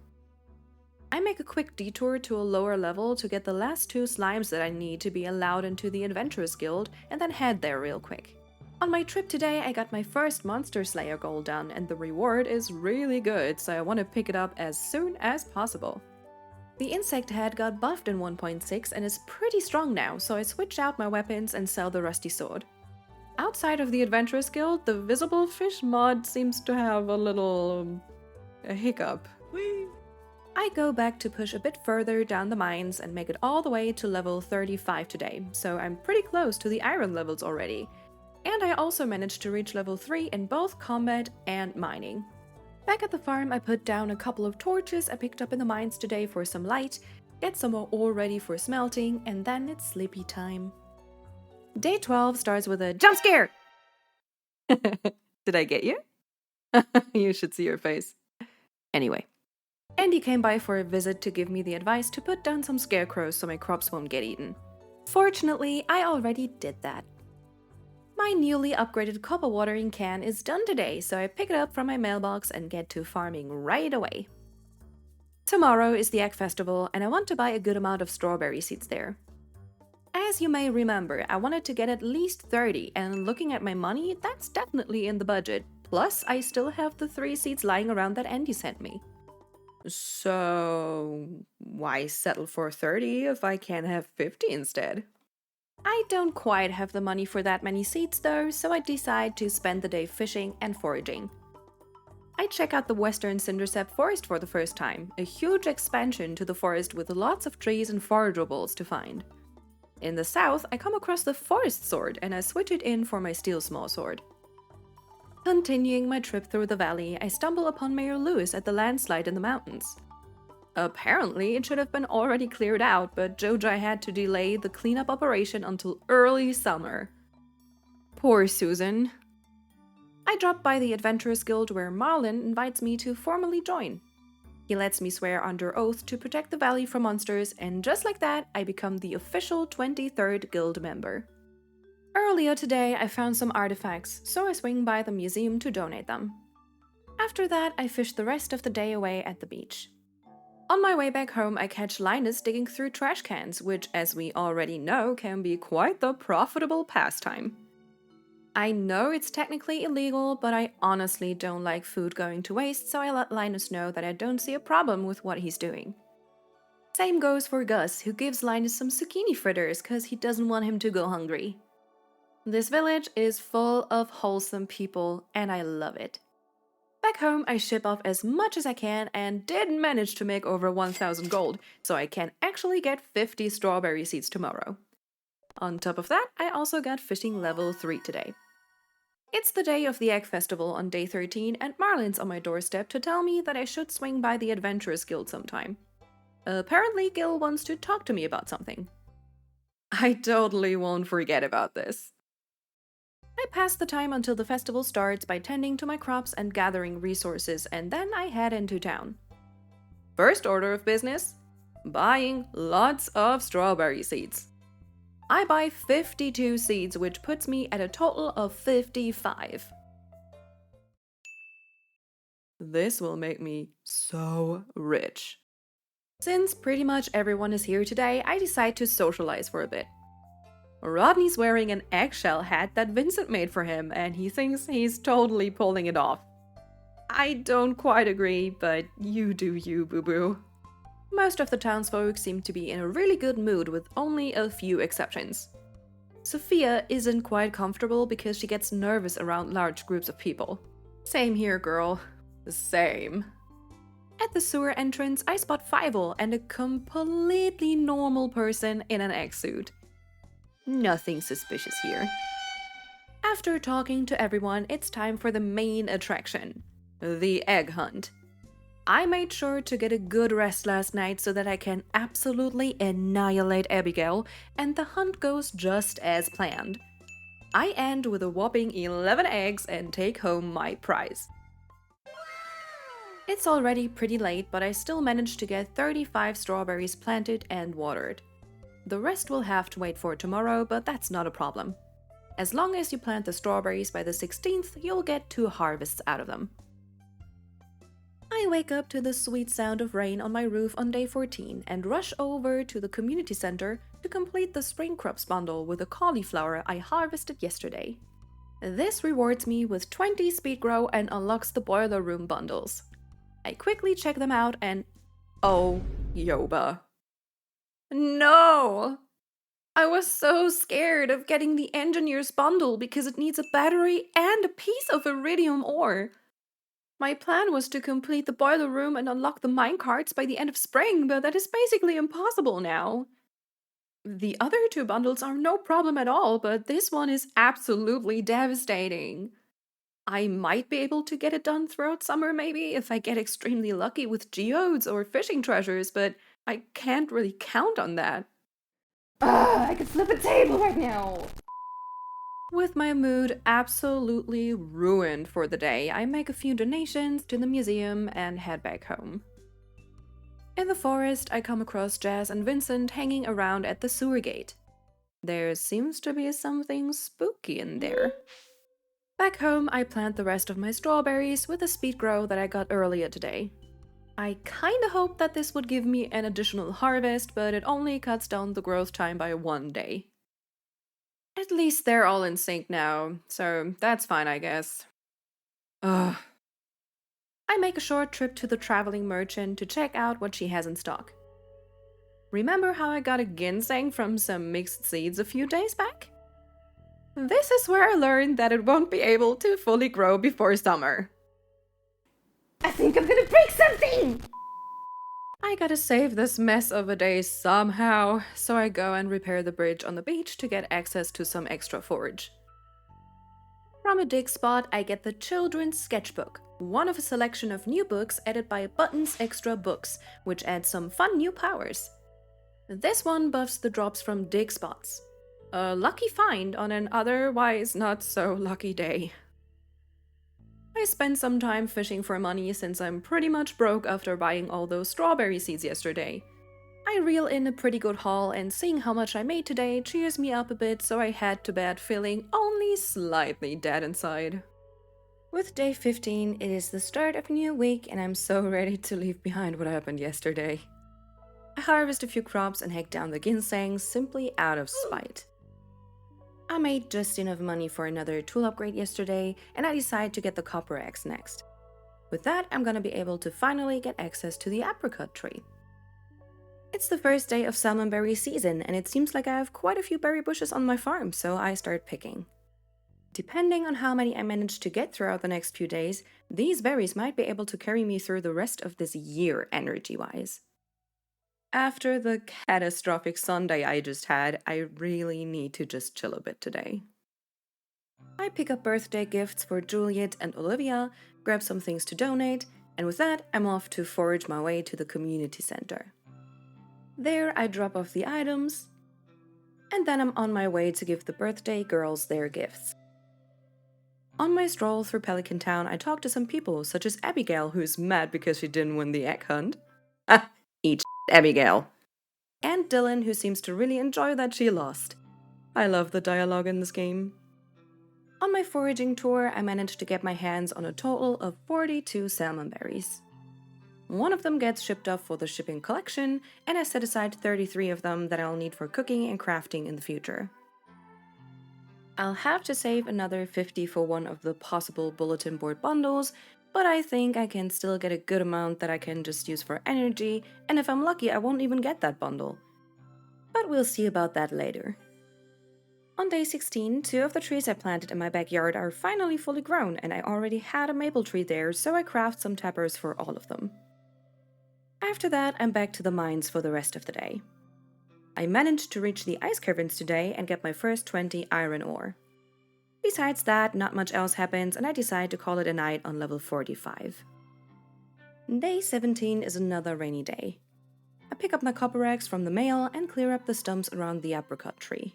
I make a quick detour to a lower level to get the last 2 slimes that I need to be allowed into the Adventurers Guild, and then head there real quick. On my trip today, I got my first Monster Slayer goal done, and the reward is really good, so I want to pick it up as soon as possible. The insect head got buffed in 1.6 and is pretty strong now, so I switch out my weapons and sell the rusty sword. Outside of the Adventurers Guild, the Visible Fish mod seems to have a little a hiccup. Whee! I go back to push a bit further down the mines and make it all the way to level 35 today, so I'm pretty close to the iron levels already. And I also managed to reach level 3 in both combat and mining. Back at the farm, I put down a couple of torches I picked up in the mines today for some light, get some more ore ready for smelting, and then it's sleepy time. Day 12 starts with a jump scare! Did I get you? You should see your face. Anyway, Andy came by for a visit to give me the advice to put down some scarecrows so my crops won't get eaten. Fortunately, I already did that. My newly upgraded copper watering can is done today, so I pick it up from my mailbox and get to farming right away. Tomorrow is the Egg Festival, and I want to buy a good amount of strawberry seeds there. As you may remember, I wanted to get at least 30, and looking at my money, that's definitely in the budget. Plus, I still have the 3 seeds lying around that Andy sent me. So, why settle for 30 if I can have 50 instead? I don't quite have the money for that many seeds though, so I decide to spend the day fishing and foraging. I check out the Western Cindersap Forest for the first time, a huge expansion to the forest with lots of trees and forageables to find. In the south, I come across the Forest Sword and I switch it in for my Steel Small Sword. Continuing my trip through the valley, I stumble upon Mayor Lewis at the landslide in the mountains. Apparently, it should have been already cleared out, but Joji had to delay the cleanup operation until early summer. Poor Susan. I drop by the Adventurers Guild where Marlin invites me to formally join. He lets me swear under oath to protect the valley from monsters, and just like that, I become the official 23rd Guild member. Earlier today, I found some artifacts, so I swing by the museum to donate them. After that, I fish the rest of the day away at the beach. On my way back home, I catch Linus digging through trash cans, which, as we already know, can be quite the profitable pastime. I know it's technically illegal, but I honestly don't like food going to waste, so I let Linus know that I don't see a problem with what he's doing. Same goes for Gus, who gives Linus some zucchini fritters because he doesn't want him to go hungry. This village is full of wholesome people, and I love it. Back home, I ship off as much as I can and did manage to make over 1000 gold, so I can actually get 50 strawberry seeds tomorrow. On top of that, I also got fishing level 3 today. It's the day of the Egg Festival on day 13, and Marlin's on my doorstep to tell me that I should swing by the Adventurers Guild sometime. Apparently, Gil wants to talk to me about something. I totally won't forget about this. I pass the time until the festival starts by tending to my crops and gathering resources, and then I head into town. First order of business: buying lots of strawberry seeds. I buy 52 seeds, which puts me at a total of 55. This will make me so rich. Since pretty much everyone is here today, I decide to socialize for a bit. Rodney's wearing an eggshell hat that Vincent made for him, and he thinks he's totally pulling it off. I don't quite agree, but you do you, boo-boo. Most of the townsfolk seem to be in a really good mood, with only a few exceptions. Sophia isn't quite comfortable because she gets nervous around large groups of people. Same here, girl. Same. At the sewer entrance, I spot Fievel and a completely normal person in an egg suit. Nothing suspicious here. After talking to everyone, it's time for the main attraction: the egg hunt. I made sure to get a good rest last night so that I can absolutely annihilate Abigail, and the hunt goes just as planned. I end with a whopping 11 eggs and take home my prize. It's already pretty late, but I still managed to get 35 strawberries planted and watered. The rest will have to wait for tomorrow, but that's not a problem. As long as you plant the strawberries by the 16th, you'll get 2 harvests out of them. I wake up to the sweet sound of rain on my roof on day 14 and rush over to the community center to complete the spring crops bundle with the cauliflower I harvested yesterday. This rewards me with 20 speed grow and unlocks the boiler room bundles. I quickly check them out and... oh, Yoba. No! I was so scared of getting the engineer's bundle because it needs a battery and a piece of iridium ore. My plan was to complete the boiler room and unlock the minecarts by the end of spring, but that is basically impossible now. The other 2 bundles are no problem at all, but this one is absolutely devastating. I might be able to get it done throughout summer maybe if I get extremely lucky with geodes or fishing treasures, but I can't really count on that. I could flip a table right now! With my mood absolutely ruined for the day, I make a few donations to the museum and head back home. In the forest, I come across Jazz and Vincent hanging around at the sewer gate. There seems to be something spooky in there. Back home, I plant the rest of my strawberries with a speed grow that I got earlier today. I kinda hoped that this would give me an additional harvest, but it only cuts down the growth time by 1 day. At least they're all in sync now, so that's fine, I guess. Ugh. I make a short trip to the traveling merchant to check out what she has in stock. Remember how I got a ginseng from some mixed seeds a few days back? This is where I learned that it won't be able to fully grow before summer. I think I'm gonna break something! I gotta save this mess of a day somehow, so I go and repair the bridge on the beach to get access to some extra forage. From a dig spot, I get the Children's Sketchbook, one of a selection of new books added by Buttons Extra Books, which adds some fun new powers. This one buffs the drops from dig spots. A lucky find on an otherwise not so lucky day. I spent some time fishing for money since I'm pretty much broke after buying all those strawberry seeds yesterday. I reel in a pretty good haul, and seeing how much I made today cheers me up a bit, so I head to bed feeling only slightly dead inside. With day 15, it is the start of a new week, and I'm so ready to leave behind what happened yesterday. I harvest a few crops and hack down the ginseng simply out of spite. I made just enough money for another tool upgrade yesterday, and I decide to get the copper axe next. With that, I'm gonna be able to finally get access to the apricot tree. It's the first day of salmonberry season, and it seems like I have quite a few berry bushes on my farm, so I start picking. Depending on how many I manage to get throughout the next few days, these berries might be able to carry me through the rest of this year energy-wise. After the catastrophic Sunday I just had, I really need to just chill a bit today. I pick up birthday gifts for Juliet and Olivia, grab some things to donate, and with that, I'm off to forage my way to the community center. There, I drop off the items, and then I'm on my way to give the birthday girls their gifts. On my stroll through Pelican Town, I talk to some people, such as Abigail, who's mad because she didn't win the egg hunt. Ah, eat shit, Abigail. And Dylan, who seems to really enjoy that she lost. I love the dialogue in this game. On my foraging tour, I managed to get my hands on a total of 42 salmon berries. One of them gets shipped off for the shipping collection, and I set aside 33 of them that I'll need for cooking and crafting in the future. I'll have to save another 50 for one of the possible bulletin board bundles, but I think I can still get a good amount that I can just use for energy, and if I'm lucky I won't even get that bundle. But we'll see about that later. On day 16, 2 of the trees I planted in my backyard are finally fully grown, and I already had a maple tree there, so I craft some tappers for all of them. After that, I'm back to the mines for the rest of the day. I managed to reach the ice caverns today and get my first 20 iron ore. Besides that, not much else happens, and I decide to call it a night on level 45. Day 17 is another rainy day. I pick up my copper axe from the mail and clear up the stumps around the apricot tree.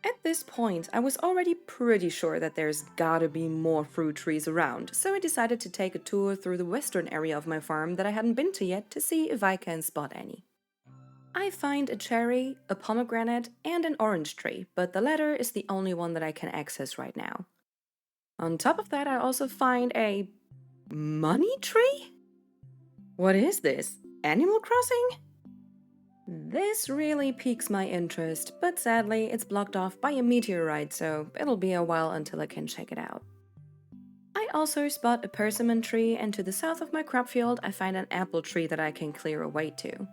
At this point, I was already pretty sure that there's gotta be more fruit trees around, so I decided to take a tour through the western area of my farm that I hadn't been to yet to see if I can spot any. I find a cherry, a pomegranate, and an orange tree, but the latter is the only one that I can access right now. On top of that, I also find a money tree? What is this? Animal Crossing? This really piques my interest, but sadly, it's blocked off by a meteorite, so it'll be a while until I can check it out. I also spot a persimmon tree, and to the south of my crop field, I find an apple tree that I can clear a way to.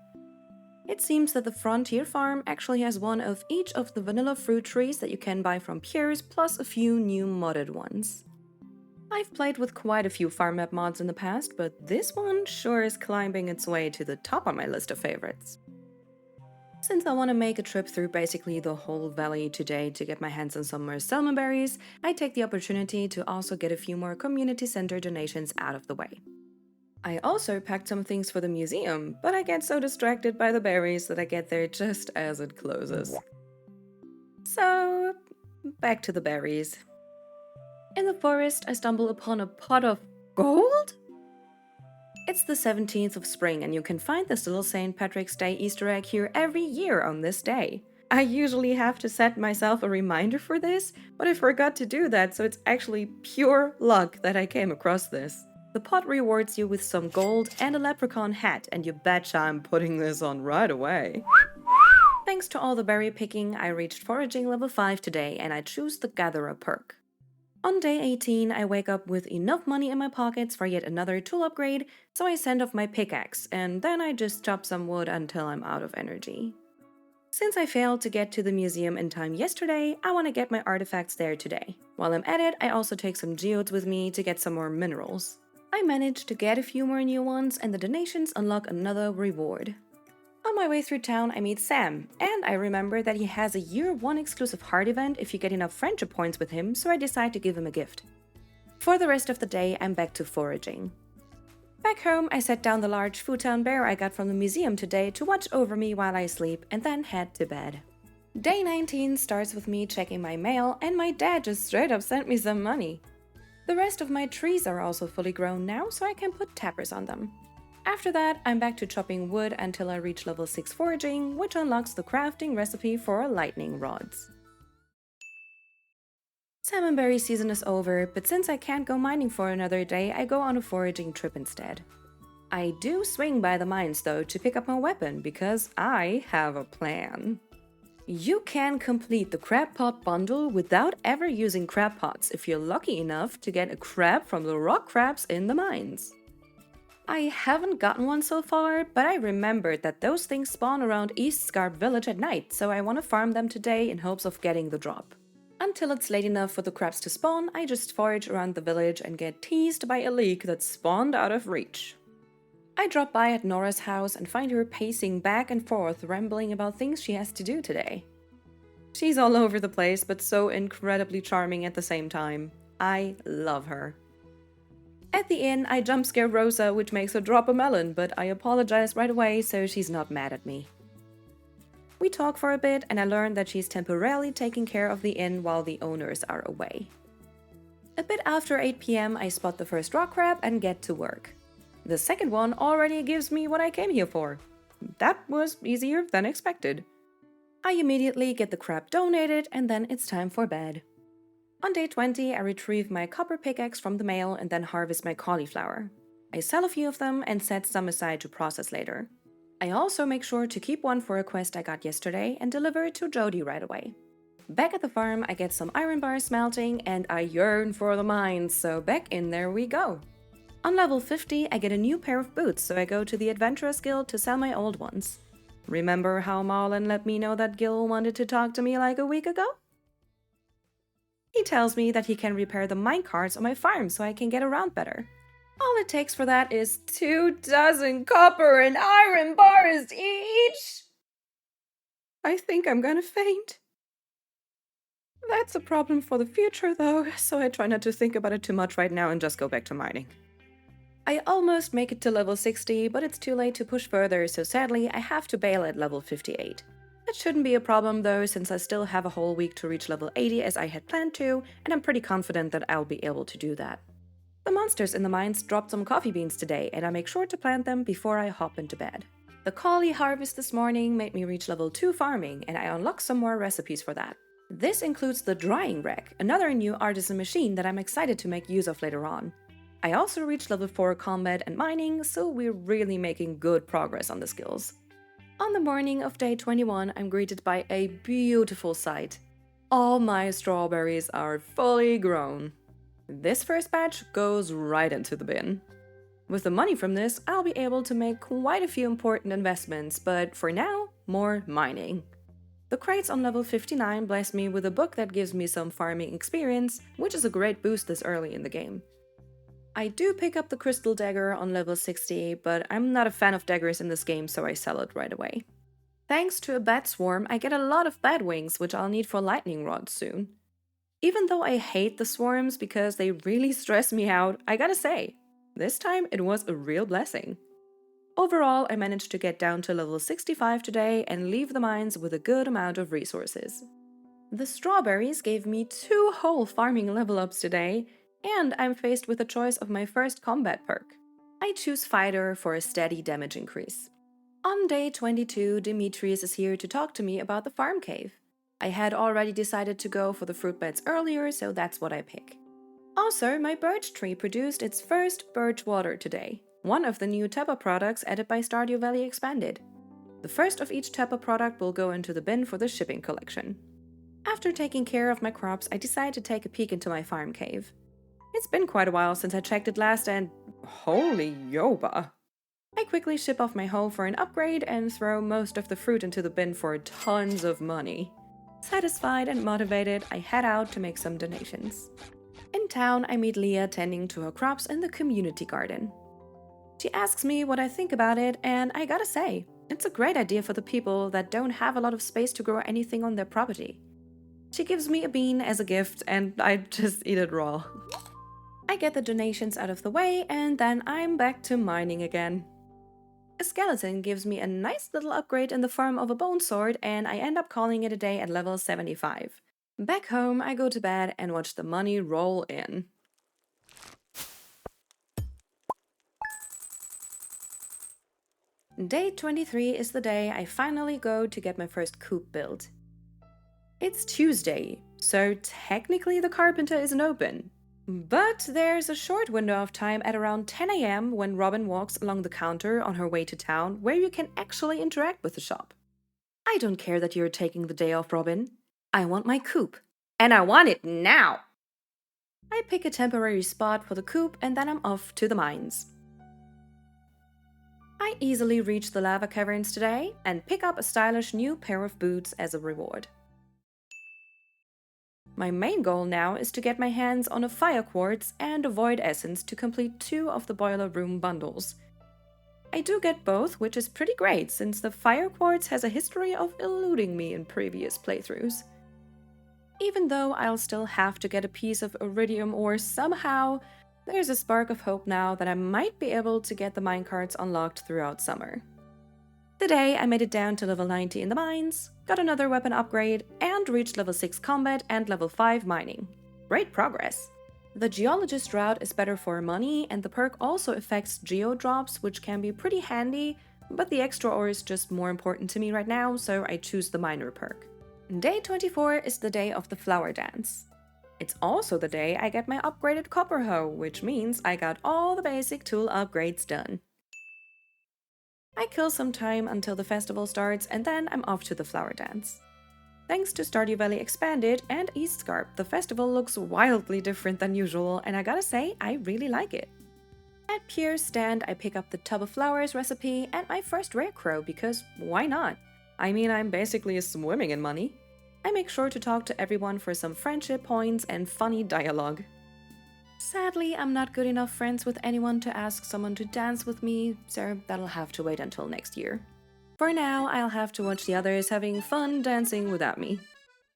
It seems that the Frontier Farm actually has one of each of the vanilla fruit trees that you can buy from Pierre's, plus a few new modded ones. I've played with quite a few farm map mods in the past, but this one sure is climbing its way to the top on my list of favorites. Since I want to make a trip through basically the whole valley today to get my hands on some more salmon berries, I take the opportunity to also get a few more community center donations out of the way. I also packed some things for the museum, but I get so distracted by the berries that I get there just as it closes. So, back to the berries. In the forest, I stumble upon a pot of gold? It's the 17th of spring, and you can find this little St. Patrick's Day Easter egg here every year on this day. I usually have to set myself a reminder for this, but I forgot to do that, so it's actually pure luck that I came across this. The pot rewards you with some gold and a leprechaun hat, and you betcha I'm putting this on right away. Thanks to all the berry picking, I reached foraging level 5 today, and I choose the Gatherer perk. On day 18, I wake up with enough money in my pockets for yet another tool upgrade, so I send off my pickaxe, and then I just chop some wood until I'm out of energy. Since I failed to get to the museum in time yesterday, I want to get my artifacts there today. While I'm at it, I also take some geodes with me to get some more minerals. I managed to get a few more new ones, and the donations unlock another reward. On my way through town, I meet Sam, and I remember that he has a Year 1 exclusive heart event if you get enough friendship points with him, so I decide to give him a gift. For the rest of the day, I'm back to foraging. Back home, I set down the large futon bear I got from the museum today to watch over me while I sleep, and then head to bed. Day 19 starts with me checking my mail, and my dad just straight up sent me some money. The rest of my trees are also fully grown now, so I can put tappers on them. After that, I'm back to chopping wood until I reach level 6 foraging, which unlocks the crafting recipe for lightning rods. Salmonberry season is over, but since I can't go mining for another day, I go on a foraging trip instead. I do swing by the mines though to pick up my weapon, because I have a plan. You can complete the crab pot bundle without ever using crab pots if you're lucky enough to get a crab from the rock crabs in the mines. I haven't gotten one so far, but I remembered that those things spawn around East Scarp Village at night, so I want to farm them today in hopes of getting the drop. Until it's late enough for the crabs to spawn, I just forage around the village and get teased by a leek that spawned out of reach. I drop by at Nora's house and find her pacing back and forth, rambling about things she has to do today. She's all over the place, but so incredibly charming at the same time. I love her. At the inn, I jump scare Rosa, which makes her drop a melon, but I apologize right away so she's not mad at me. We talk for a bit, and I learn that she's temporarily taking care of the inn while the owners are away. A bit after 8 PM, I spot the first rock crab and get to work. The second one already gives me what I came here for. That was easier than expected. I immediately get the crab donated, and then it's time for bed. On day 20, I retrieve my copper pickaxe from the mail and then harvest my cauliflower. I sell a few of them and set some aside to process later. I also make sure to keep one for a quest I got yesterday and deliver it to Jody right away. Back at the farm, I get some iron bars smelting and I yearn for the mines, so back in there we go. On level 50, I get a new pair of boots, so I go to the Adventurers Guild to sell my old ones. Remember how Marlon let me know that Gil wanted to talk to me like a week ago? He tells me that he can repair the minecarts on my farm so I can get around better. All it takes for that is 24 copper and iron bars each! I think I'm gonna faint. That's a problem for the future though, so I try not to think about it too much right now and just go back to mining. I almost make it to level 60, but it's too late to push further, so sadly I have to bail at level 58. That shouldn't be a problem though, since I still have a whole week to reach level 80 as I had planned to, and I'm pretty confident that I'll be able to do that. The monsters in the mines dropped some coffee beans today, and I make sure to plant them before I hop into bed. The cauli harvest this morning made me reach level 2 farming, and I unlocked some more recipes for that. This includes the drying rack, another new artisan machine that I'm excited to make use of later on. I also reached level 4 combat and mining, so we're really making good progress on the skills. On the morning of day 21, I'm greeted by a beautiful sight. All my strawberries are fully grown. This first batch goes right into the bin. With the money from this, I'll be able to make quite a few important investments, but for now, more mining. The crates on level 59 bless me with a book that gives me some farming experience, which is a great boost this early in the game. I do pick up the crystal dagger on level 60, but I'm not a fan of daggers in this game, so I sell it right away. Thanks to a bat swarm, I get a lot of bat wings, which I'll need for lightning rods soon. Even though I hate the swarms because they really stress me out, I gotta say, this time it was a real blessing. Overall, I managed to get down to level 65 today and leave the mines with a good amount of resources. The strawberries gave me 2 whole farming level ups today, and I'm faced with the choice of my first combat perk. I choose Fighter for a steady damage increase. On day 22, Demetrius is here to talk to me about the farm cave. I had already decided to go for the fruit beds earlier, so that's what I pick. Also, my birch tree produced its first birch water today, one of the new Teppa products added by Stardew Valley Expanded. The first of each Teppa product will go into the bin for the shipping collection. After taking care of my crops, I decide to take a peek into my farm cave. It's been quite a while since I checked it last and holy yoba! I quickly ship off my hoe for an upgrade and throw most of the fruit into the bin for tons of money. Satisfied and motivated, I head out to make some donations. In town, I meet Leah tending to her crops in the community garden. She asks me what I think about it, and I gotta say, it's a great idea for the people that don't have a lot of space to grow anything on their property. She gives me a bean as a gift, and I just eat it raw. I get the donations out of the way, and then I'm back to mining again. A skeleton gives me a nice little upgrade in the form of a bone sword, and I end up calling it a day at level 75. Back home, I go to bed and watch the money roll in. Day 23 is the day I finally go to get my first coop built. It's Tuesday, so technically the carpenter isn't open. But there's a short window of time at around 10 AM when Robin walks along the counter on her way to town where you can actually interact with the shop. I don't care that you're taking the day off, Robin. I want my coop. And I want it now! I pick a temporary spot for the coop and then I'm off to the mines. I easily reach the lava caverns today and pick up a stylish new pair of boots as a reward. My main goal now is to get my hands on a fire quartz and a void essence to complete 2 of the boiler room bundles. I do get both, which is pretty great since the fire quartz has a history of eluding me in previous playthroughs. Even though I'll still have to get a piece of iridium ore somehow, there's a spark of hope now that I might be able to get the minecarts unlocked throughout summer. Today I made it down to level 90 in the mines, got another weapon upgrade, and reached level 6 combat and level 5 mining. Great progress! The geologist route is better for money, and the perk also affects geodrops, which can be pretty handy, but the extra ore is just more important to me right now, so I choose the miner perk. Day 24 is the day of the flower dance. It's also the day I get my upgraded copper hoe, which means I got all the basic tool upgrades done. I kill some time until the festival starts, and then I'm off to the flower dance. Thanks to Stardew Valley Expanded and Eastscarp, the festival looks wildly different than usual, and I gotta say, I really like it. At Pierre's stand, I pick up the tub of flowers recipe and my first rare crow because why not? I mean, I'm basically swimming in money. I make sure to talk to everyone for some friendship points and funny dialogue. Sadly, I'm not good enough friends with anyone to ask someone to dance with me, so that'll have to wait until next year. For now, I'll have to watch the others having fun dancing without me.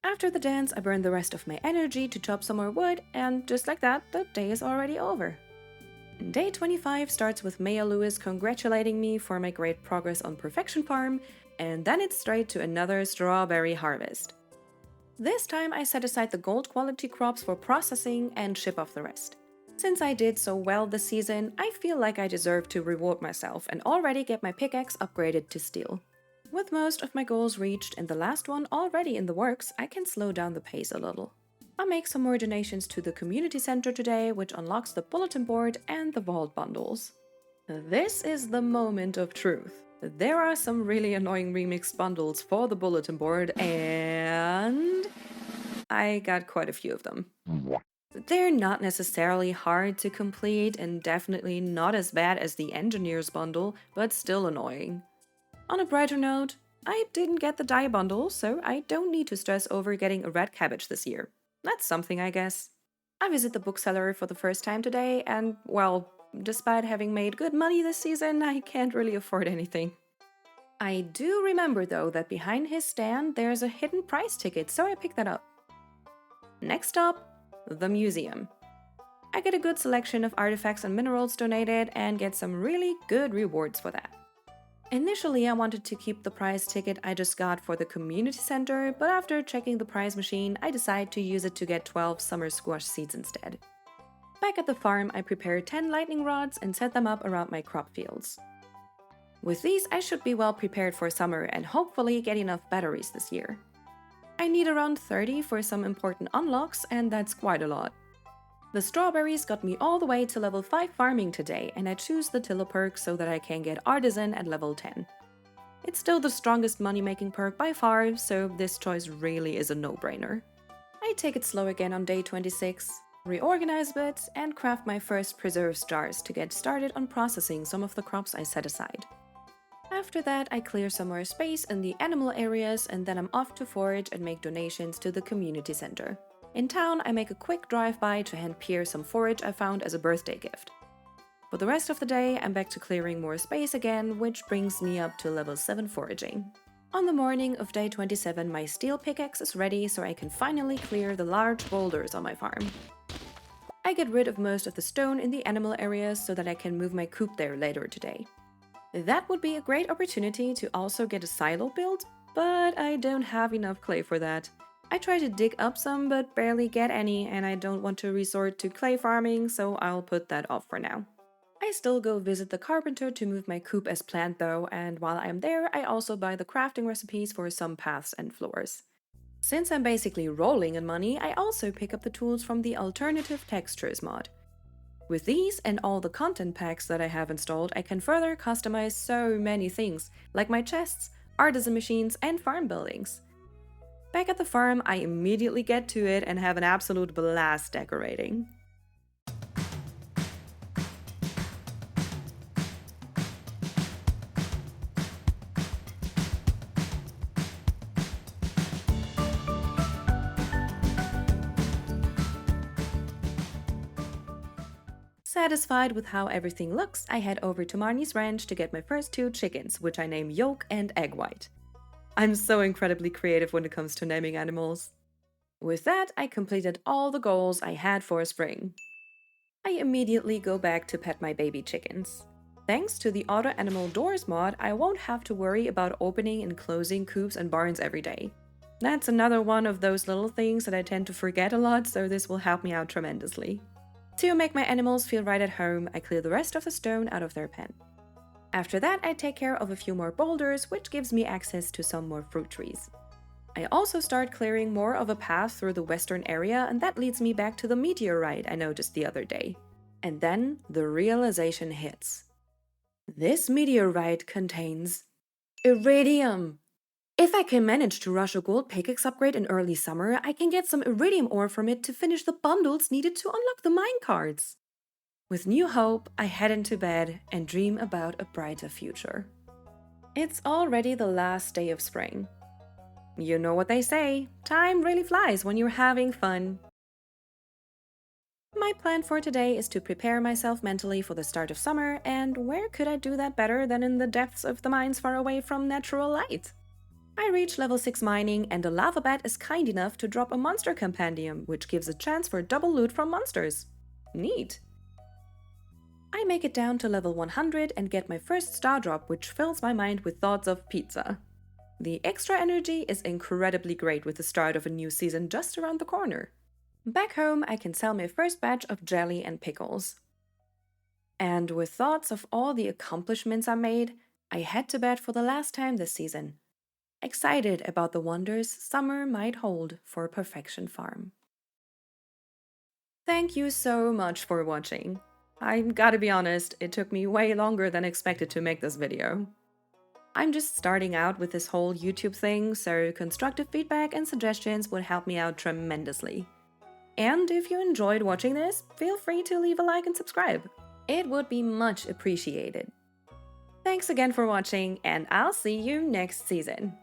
After the dance, I burn the rest of my energy to chop some more wood, and just like that, the day is already over. Day 25 starts with Maya Lewis congratulating me for my great progress on Perfection Farm, and then it's straight to another strawberry harvest. This time I set aside the gold quality crops for processing and ship off the rest. Since I did so well this season, I feel like I deserve to reward myself and already get my pickaxe upgraded to steel. With most of my goals reached and the last one already in the works, I can slow down the pace a little. I'll make some more donations to the community center today, which unlocks the bulletin board and the vault bundles. This is the moment of truth. There are some really annoying remixed bundles for the bulletin board, and I got quite a few of them. They're not necessarily hard to complete and definitely not as bad as the engineer's bundle, but still annoying. On a brighter note, I didn't get the dye bundle, so I don't need to stress over getting a red cabbage this year. That's something, I guess. I visit the bookseller for the first time today, and, well, despite having made good money this season, I can't really afford anything. I do remember, though, that behind his stand there's a hidden prize ticket, so I picked that up. Next up, the museum. I get a good selection of artifacts and minerals donated and get some really good rewards for that. Initially, I wanted to keep the prize ticket I just got for the community center, but after checking the prize machine, I decided to use it to get 12 summer squash seeds instead. Back at the farm, I prepare 10 lightning rods and set them up around my crop fields. With these, I should be well prepared for summer and hopefully get enough batteries this year. I need around 30 for some important unlocks, and that's quite a lot. The strawberries got me all the way to level 5 farming today, and I choose the Tiller perk so that I can get Artisan at level 10. It's still the strongest money-making perk by far, so this choice really is a no-brainer. I take it slow again on day 26, reorganize bits, and craft my first preserves jars to get started on processing some of the crops I set aside. After that, I clear some more space in the animal areas, and then I'm off to forage and make donations to the community center. In town, I make a quick drive-by to hand Pierre some forage I found as a birthday gift. For the rest of the day, I'm back to clearing more space again, which brings me up to level 7 foraging. On the morning of day 27, my steel pickaxe is ready so I can finally clear the large boulders on my farm. I get rid of most of the stone in the animal areas so that I can move my coop there later today. That would be a great opportunity to also get a silo built, but I don't have enough clay for that. I try to dig up some but barely get any, and I don't want to resort to clay farming, so I'll put that off for now. I still go visit the carpenter to move my coop as planned though, and while I'm there I also buy the crafting recipes for some paths and floors. Since I'm basically rolling in money, I also pick up the tools from the Alternative Textures mod. With these and all the content packs that I have installed, I can further customize so many things, like my chests, artisan machines, and farm buildings. Back at the farm, I immediately get to it and have an absolute blast decorating. Satisfied with how everything looks, I head over to Marnie's ranch to get my first 2 chickens, which I name Yolk and Egg White. I'm so incredibly creative when it comes to naming animals. With that, I completed all the goals I had for spring. I immediately go back to pet my baby chickens. Thanks to the Auto Animal Doors mod, I won't have to worry about opening and closing coops and barns every day. That's another one of those little things that I tend to forget a lot, so this will help me out tremendously. To make my animals feel right at home, I clear the rest of the stone out of their pen. After that, I take care of a few more boulders, which gives me access to some more fruit trees. I also start clearing more of a path through the western area, and that leads me back to the meteorite I noticed the other day. And then the realization hits. This meteorite contains iridium! If I can manage to rush a gold pickaxe upgrade in early summer, I can get some iridium ore from it to finish the bundles needed to unlock the minecarts. With new hope, I head into bed and dream about a brighter future. It's already the last day of spring. You know what they say, time really flies when you're having fun. My plan for today is to prepare myself mentally for the start of summer, and where could I do that better than in the depths of the mines far away from natural light? I reach level 6 mining, and the lava bat is kind enough to drop a monster compendium, which gives a chance for double loot from monsters. Neat. I make it down to level 100 and get my first star drop, which fills my mind with thoughts of pizza. The extra energy is incredibly great with the start of a new season just around the corner. Back home, I can sell my first batch of jelly and pickles. And with thoughts of all the accomplishments I made, I head to bed for the last time this season, excited about the wonders summer might hold for Perfection Farm. Thank you so much for watching. I gotta be honest, it took me way longer than expected to make this video. I'm just starting out with this whole YouTube thing, so constructive feedback and suggestions would help me out tremendously. And if you enjoyed watching this, feel free to leave a like and subscribe. It would be much appreciated. Thanks again for watching, and I'll see you next season.